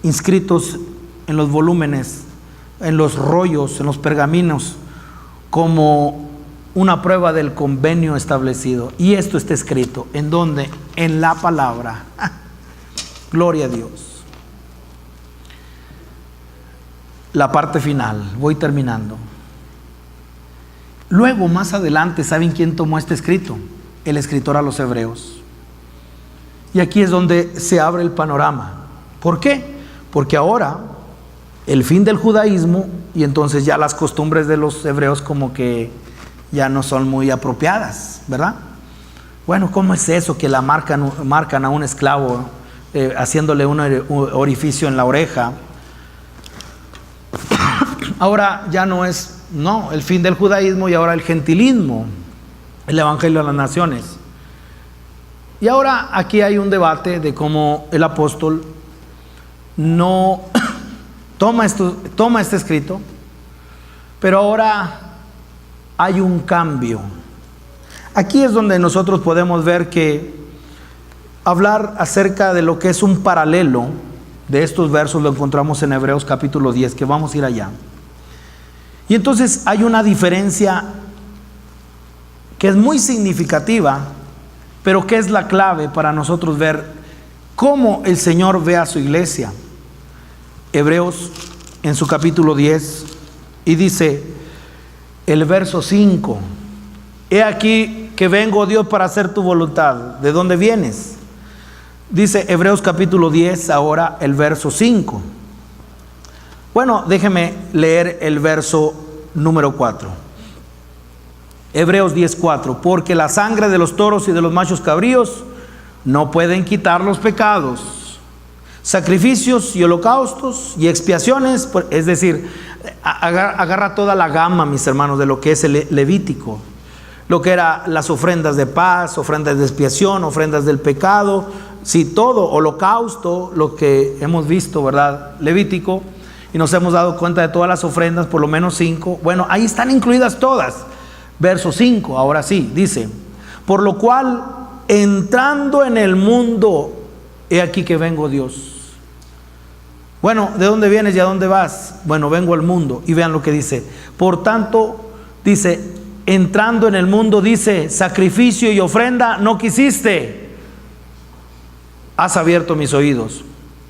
inscritos en los volúmenes, en los rollos, en los pergaminos, como una prueba del convenio establecido. Y esto está escrito, ¿en dónde? En la palabra. Gloria a Dios. La parte final, voy terminando. Luego, más adelante, ¿saben quién tomó este escrito? El escritor a los hebreos. Y aquí es donde se abre el panorama. ¿Por qué? Porque ahora el fin del judaísmo, y entonces ya las costumbres de los hebreos como que ya no son muy apropiadas, ¿verdad? Bueno, ¿cómo es eso que la marcan a un esclavo haciéndole un orificio en la oreja? Ahora ya no es, el fin del judaísmo, y ahora el gentilismo, el evangelio a las naciones. Y ahora aquí hay un debate de cómo el apóstol no toma este escrito, pero ahora hay un cambio. Aquí es donde nosotros podemos ver que hablar acerca de lo que es un paralelo de estos versos lo encontramos en Hebreos capítulo 10, que vamos a ir allá. Y entonces hay una diferencia que es muy significativa, pero que es la clave para nosotros ver cómo el Señor ve a su iglesia. Hebreos en su capítulo 10, y dice el verso 5: He aquí que vengo, Dios, para hacer tu voluntad. ¿De dónde vienes? Dice Hebreos capítulo 10, ahora el verso 5. Bueno, déjeme leer el verso número 4. Hebreos 10:4. Porque la sangre de los toros y de los machos cabríos no pueden quitar los pecados. Sacrificios y holocaustos y expiaciones, es decir, agarra toda la gama, mis hermanos, de lo que es el Levítico. Lo que era las ofrendas de paz, ofrendas de expiación, ofrendas del pecado, sí, todo, holocausto, lo que hemos visto, ¿verdad? Levítico, y nos hemos dado cuenta de todas las ofrendas, por lo menos 5. Bueno, ahí están incluidas todas. Verso 5, ahora sí, dice: por lo cual, entrando en el mundo, he aquí que vengo, Dios. Bueno, ¿de dónde vienes y a dónde vas? Bueno, vengo al mundo. Y vean lo que dice: por tanto, dice, entrando en el mundo, dice, sacrificio y ofrenda no quisiste. Has abierto mis oídos,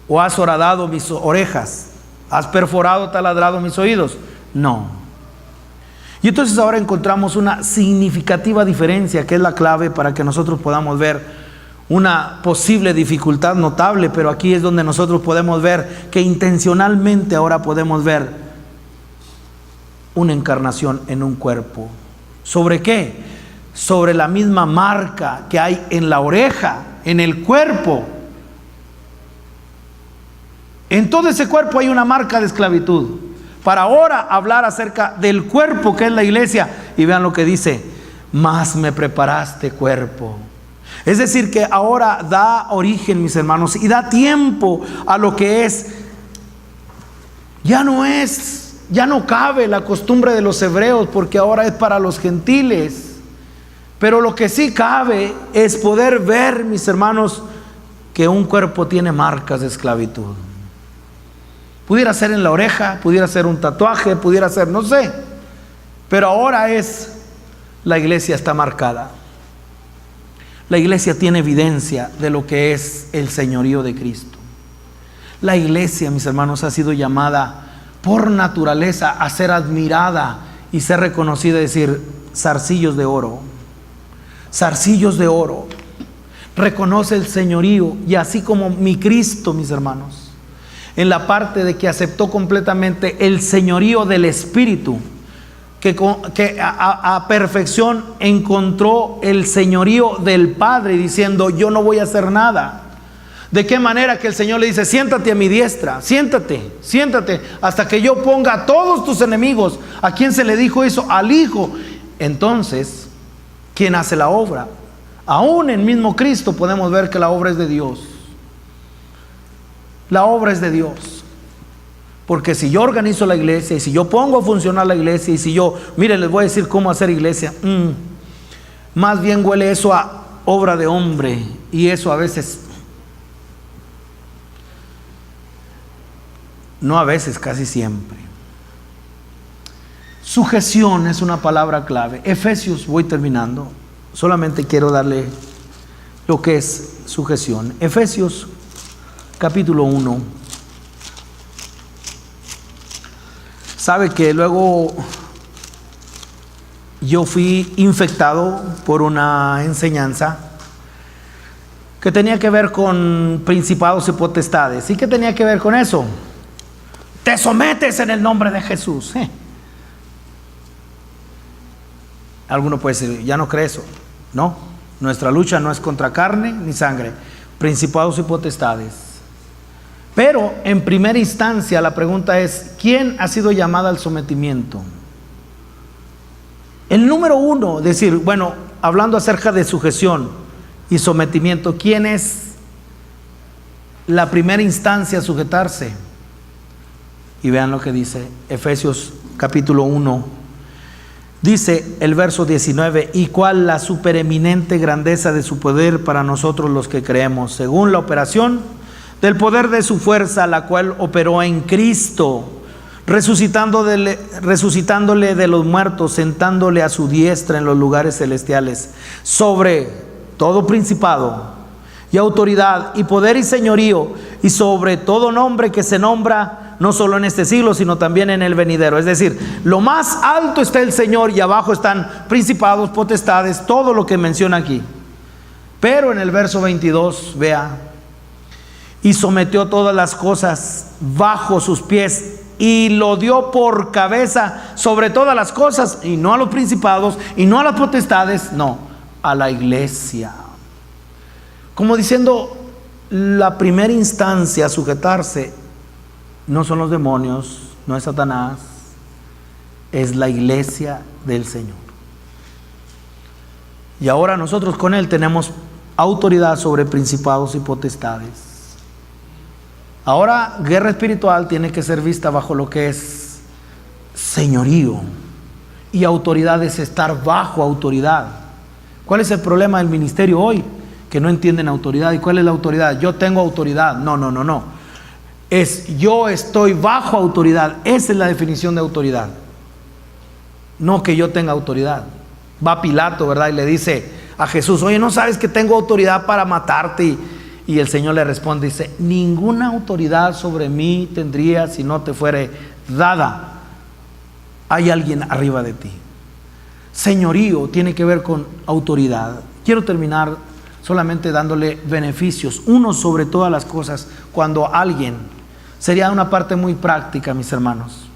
o has horadado mis orejas, has perforado, taladrado mis oídos. No. Y entonces ahora encontramos una significativa diferencia, que es la clave para que nosotros podamos ver una posible dificultad notable, pero aquí es donde nosotros podemos ver que intencionalmente ahora podemos ver una encarnación en un cuerpo. ¿Sobre qué? Sobre la misma marca que hay en la oreja, en el cuerpo. En todo ese cuerpo hay una marca de esclavitud. Para ahora hablar acerca del cuerpo que es la iglesia. Y vean lo que dice: más me preparaste, cuerpo. Es decir, que ahora da origen, mis hermanos, y da tiempo a lo que es. Ya no cabe la costumbre de los hebreos, porque ahora es para los gentiles. Pero lo que sí cabe es poder ver, mis hermanos, que un cuerpo tiene marcas de esclavitud. Pudiera ser en la oreja, pudiera ser un tatuaje, pudiera ser, no sé. Pero ahora la iglesia está marcada. La iglesia tiene evidencia de lo que es el señorío de Cristo. La iglesia, mis hermanos, ha sido llamada por naturaleza a ser admirada y ser reconocida, es decir, zarcillos de oro. Zarcillos de oro. Reconoce el señorío, y así como mi Cristo, mis hermanos, en la parte de que aceptó completamente el señorío del Espíritu, que a perfección encontró el señorío del Padre, diciendo: yo no voy a hacer nada. ¿De qué manera? Que el Señor le dice: siéntate a mi diestra, siéntate, siéntate, hasta que yo ponga a todos tus enemigos. ¿A quién se le dijo eso? Al Hijo. Entonces, ¿quién hace la obra? Aún en mismo Cristo podemos ver que la obra es de Dios. La obra es de Dios. Porque si yo organizo la iglesia, y si yo pongo a funcionar la iglesia, y si yo, mire, les voy a decir cómo hacer iglesia, más bien huele eso a obra de hombre. Y eso a veces, no a veces, casi siempre. Sujeción es una palabra clave. Efesios, voy terminando, solamente quiero darle lo que es sujeción. Efesios capítulo 1. Sabe que luego yo fui infectado por una enseñanza que tenía que ver con principados y potestades. ¿Y qué tenía que ver con eso? Te sometes en el nombre de Jesús. Alguno puede decir: ya no cree eso. No, nuestra lucha no es contra carne ni sangre, principados y potestades. Pero en primera instancia la pregunta es: ¿quién ha sido llamado al sometimiento? El número uno, decir, bueno, hablando acerca de sujeción y sometimiento, ¿quién es la primera instancia a sujetarse. Y vean lo que dice Efesios capítulo 1. Dice el verso 19: y cuál la supereminente grandeza de su poder para nosotros los que creemos, según la operación del poder de su fuerza, la cual operó en Cristo, resucitándole de los muertos, sentándole a su diestra en los lugares celestiales, sobre todo principado y autoridad y poder y señorío, y sobre todo nombre que se nombra, no solo en este siglo, sino también en el venidero. Es decir, lo más alto está el Señor y abajo están principados, potestades, todo lo que menciona aquí. Pero en el verso 22, vea: y sometió todas las cosas bajo sus pies, y lo dio por cabeza sobre todas las cosas, y no a los principados, y no a las potestades, no, a la iglesia. Como diciendo, la primera instancia a sujetarse no son los demonios, no es Satanás, es la iglesia del Señor. Y ahora nosotros con Él tenemos autoridad sobre principados y potestades. Ahora, guerra espiritual tiene que ser vista bajo lo que es señorío, y autoridad es estar bajo autoridad. ¿Cuál es el problema del ministerio hoy? Que no entienden autoridad. ¿Y cuál es la autoridad? Yo tengo autoridad. No. Es yo estoy bajo autoridad. Esa es la definición de autoridad. No que yo tenga autoridad. Va Pilato, ¿verdad? Y le dice a Jesús: oye, ¿no sabes que tengo autoridad para matarte? Y el Señor le responde, dice: ninguna autoridad sobre mí tendría si no te fuere dada. Hay alguien arriba de ti. Señorío tiene que ver con autoridad. Quiero terminar solamente dándole beneficios, uno sobre todas las cosas, cuando alguien, sería una parte muy práctica, mis hermanos,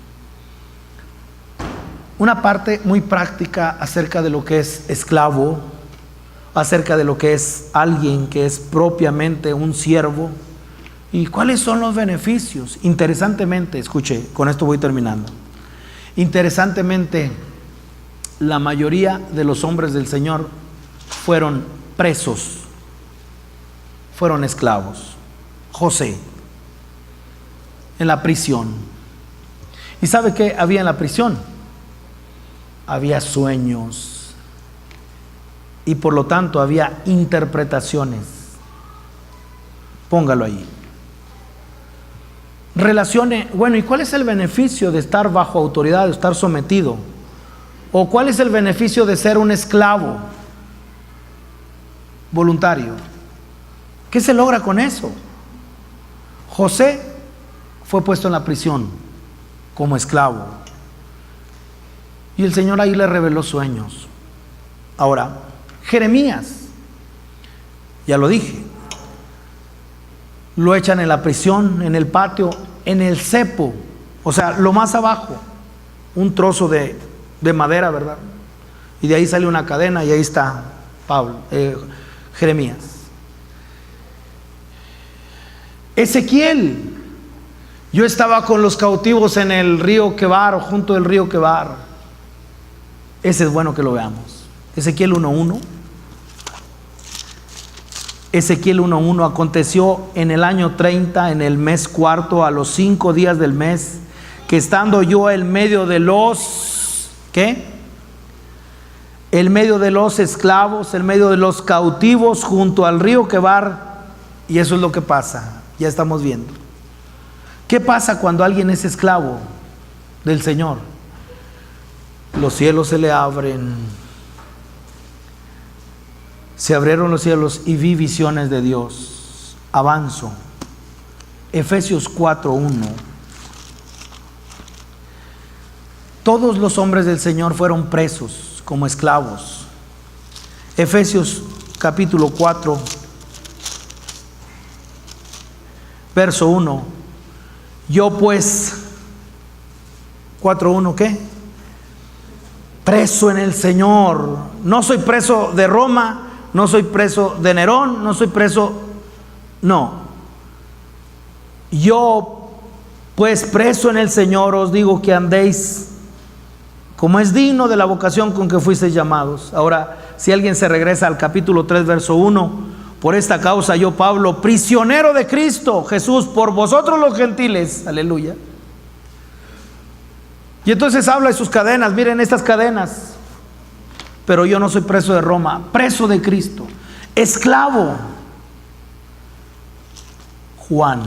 una parte muy práctica acerca de lo que es esclavo, acerca de lo que es alguien que es propiamente un siervo, y cuáles son los beneficios. Interesantemente, escuche, con esto voy terminando. Interesantemente, la mayoría de los hombres del Señor fueron presos, fueron esclavos. José, en la prisión. ¿Y sabe qué había en la prisión? Había sueños, y por lo tanto había interpretaciones. Póngalo ahí. Relacione, bueno, ¿y cuál es el beneficio de estar bajo autoridad, de estar sometido? ¿O cuál es el beneficio de ser un esclavo voluntario? ¿Qué se logra con eso? José fue puesto en la prisión como esclavo, y el Señor ahí le reveló sueños. Ahora, Jeremías, ya lo dije, lo echan en la prisión, en el patio, en el cepo, o sea, lo más abajo, un trozo de madera, ¿verdad? Y de ahí sale una cadena, y ahí está Jeremías. Ezequiel, yo estaba con los cautivos en el río Quebar, o junto del río Quebar. Ese es bueno que lo veamos. Ezequiel 1:1. Ezequiel 1:1. Aconteció en el año 30, en el mes cuarto, a los 5 días del mes, que estando yo en medio de los, ¿qué? En medio de los esclavos, en medio de los cautivos, junto al río Quebar. Y eso es lo que pasa, ya estamos viendo. ¿Qué pasa cuando alguien es esclavo del Señor? Los cielos se le abren. Se abrieron los cielos y vi visiones de Dios. Avanzo. Efesios 4:1. Todos los hombres del Señor fueron presos como esclavos. Efesios capítulo 4, verso 1. Yo pues, 4:1, ¿qué? Preso en el Señor. No soy preso de Roma, no soy preso de Nerón, no soy preso, no. Yo pues preso en el Señor os digo que andéis como es digno de la vocación con que fuisteis llamados. Ahora, si alguien se regresa al capítulo 3, verso 1, Por esta causa yo, Pablo, prisionero de Cristo Jesús, por vosotros los gentiles, aleluya. Y entonces habla de sus cadenas, miren estas cadenas. Pero yo no soy preso de Roma, preso de Cristo, esclavo. Juan.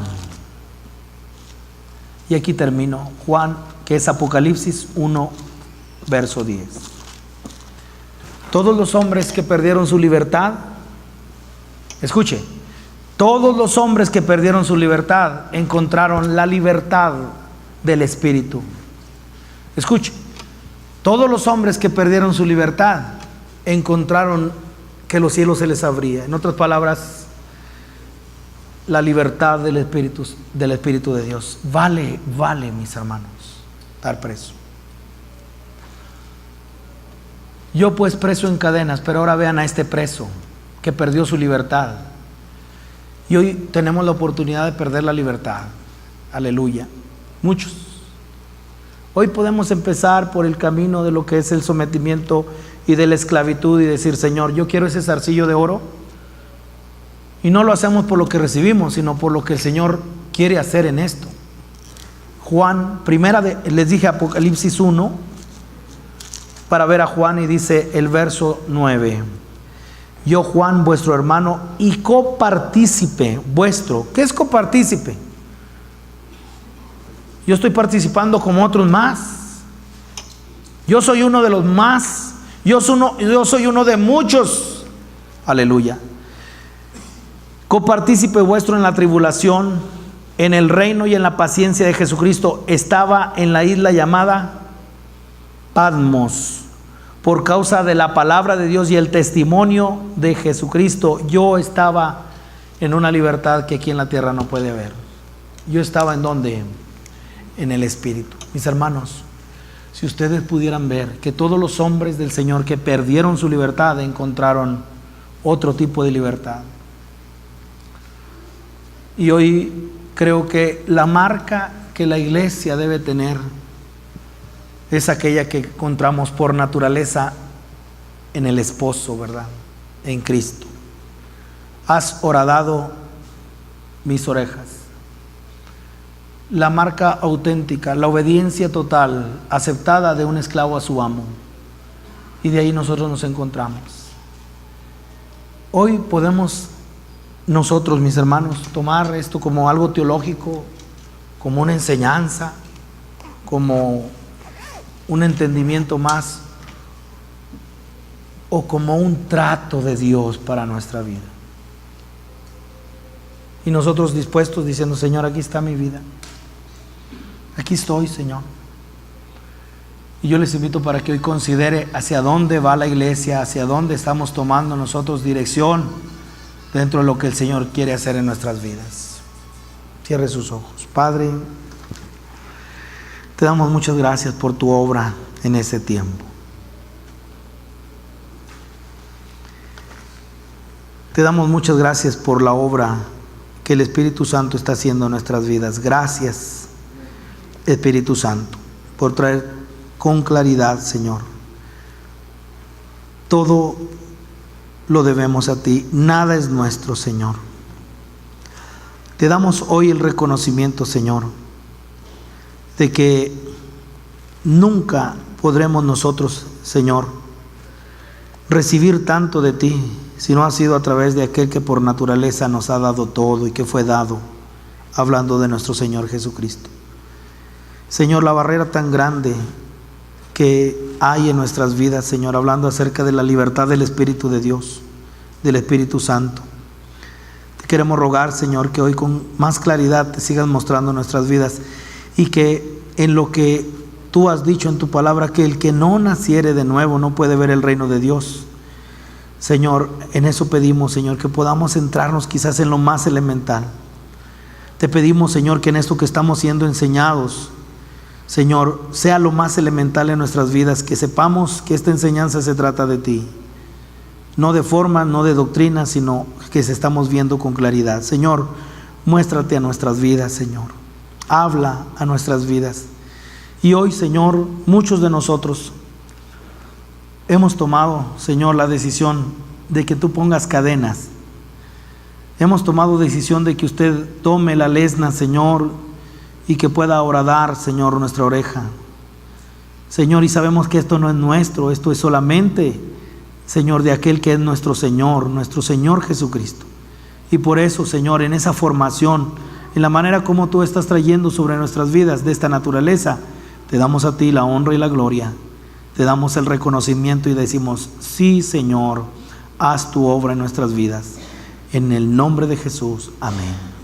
Y aquí termino. Juan, que es Apocalipsis 1, verso 10. Todos los hombres que perdieron su libertad, escuche, todos los hombres que perdieron su libertad encontraron la libertad del Espíritu. Escuche, todos los hombres que perdieron su libertad encontraron que los cielos se les abría. En otras palabras, la libertad del Espíritu de Dios. Vale, mis hermanos, estar preso. Yo pues preso en cadenas, pero ahora vean a este preso que perdió su libertad. Y hoy tenemos la oportunidad de perder la libertad. Aleluya. Muchos. Hoy podemos empezar por el camino de lo que es el sometimiento y de la esclavitud y decir, Señor, yo quiero ese zarcillo de oro. Y no lo hacemos por lo que recibimos, sino por lo que el Señor quiere hacer en esto. Juan, les dije Apocalipsis 1, para ver a Juan, y dice el verso 9. Yo, Juan, vuestro hermano y copartícipe vuestro. ¿Qué es copartícipe? Yo estoy participando como otros más. Yo soy uno de los más. Yo soy uno de muchos. Aleluya. Copartícipe vuestro en la tribulación, en el reino y en la paciencia de Jesucristo. Estaba en la isla llamada Patmos, por causa de la palabra de Dios y el testimonio de Jesucristo. Yo estaba en una libertad que aquí en la tierra no puede haber. Yo estaba en donde, en el Espíritu. Mis hermanos, si ustedes pudieran ver que todos los hombres del Señor que perdieron su libertad encontraron otro tipo de libertad. Y hoy creo que la marca que la iglesia debe tener es aquella que encontramos por naturaleza en el esposo, ¿verdad? En Cristo. Has horadado mis orejas. La marca auténtica, la obediencia total, aceptada de un esclavo a su amo. Y de ahí nosotros nos encontramos. Hoy podemos nosotros, mis hermanos, tomar esto como algo teológico, como una enseñanza, como un entendimiento más, o como un trato de Dios para nuestra vida. Y nosotros dispuestos diciendo, Señor, aquí está mi vida. Aquí estoy, Señor. Y yo les invito para que hoy considere hacia dónde va la iglesia, hacia dónde estamos tomando nosotros dirección dentro de lo que el Señor quiere hacer en nuestras vidas. Cierre sus ojos. Padre, te damos muchas gracias por tu obra en este tiempo. Te damos muchas gracias por la obra que el Espíritu Santo está haciendo en nuestras vidas. Gracias, Espíritu Santo, por traer con claridad, Señor. Todo lo debemos a ti, nada es nuestro, Señor. Te damos hoy el reconocimiento, Señor, de que nunca podremos nosotros, Señor, recibir tanto de ti, si no ha sido a través de aquel que por naturaleza nos ha dado todo y que fue dado, hablando de nuestro Señor Jesucristo. Señor, la barrera tan grande que hay en nuestras vidas, Señor, hablando acerca de la libertad del Espíritu de Dios, del Espíritu Santo. Te queremos rogar, Señor, que hoy con más claridad te sigas mostrando nuestras vidas y que en lo que tú has dicho en tu palabra, que el que no naciere de nuevo no puede ver el reino de Dios. Señor, en eso pedimos, Señor, que podamos centrarnos quizás en lo más elemental. Te pedimos, Señor, que en esto que estamos siendo enseñados, Señor, sea lo más elemental en nuestras vidas, que sepamos que esta enseñanza se trata de ti. No de forma, no de doctrina, sino que se estamos viendo con claridad. Señor, muéstrate a nuestras vidas, Señor. Habla a nuestras vidas. Y hoy, Señor, muchos de nosotros hemos tomado, Señor, la decisión de que tú pongas cadenas Hemos tomado decisión de que usted tome la lesna, Señor, y que pueda horadar, Señor, nuestra oreja. Señor, y sabemos que esto no es nuestro, esto es solamente, Señor, de aquel que es nuestro Señor Jesucristo. Y por eso, Señor, en esa formación, en la manera como tú estás trayendo sobre nuestras vidas de esta naturaleza, te damos a ti la honra y la gloria, te damos el reconocimiento y decimos, sí, Señor, haz tu obra en nuestras vidas. En el nombre de Jesús, amén.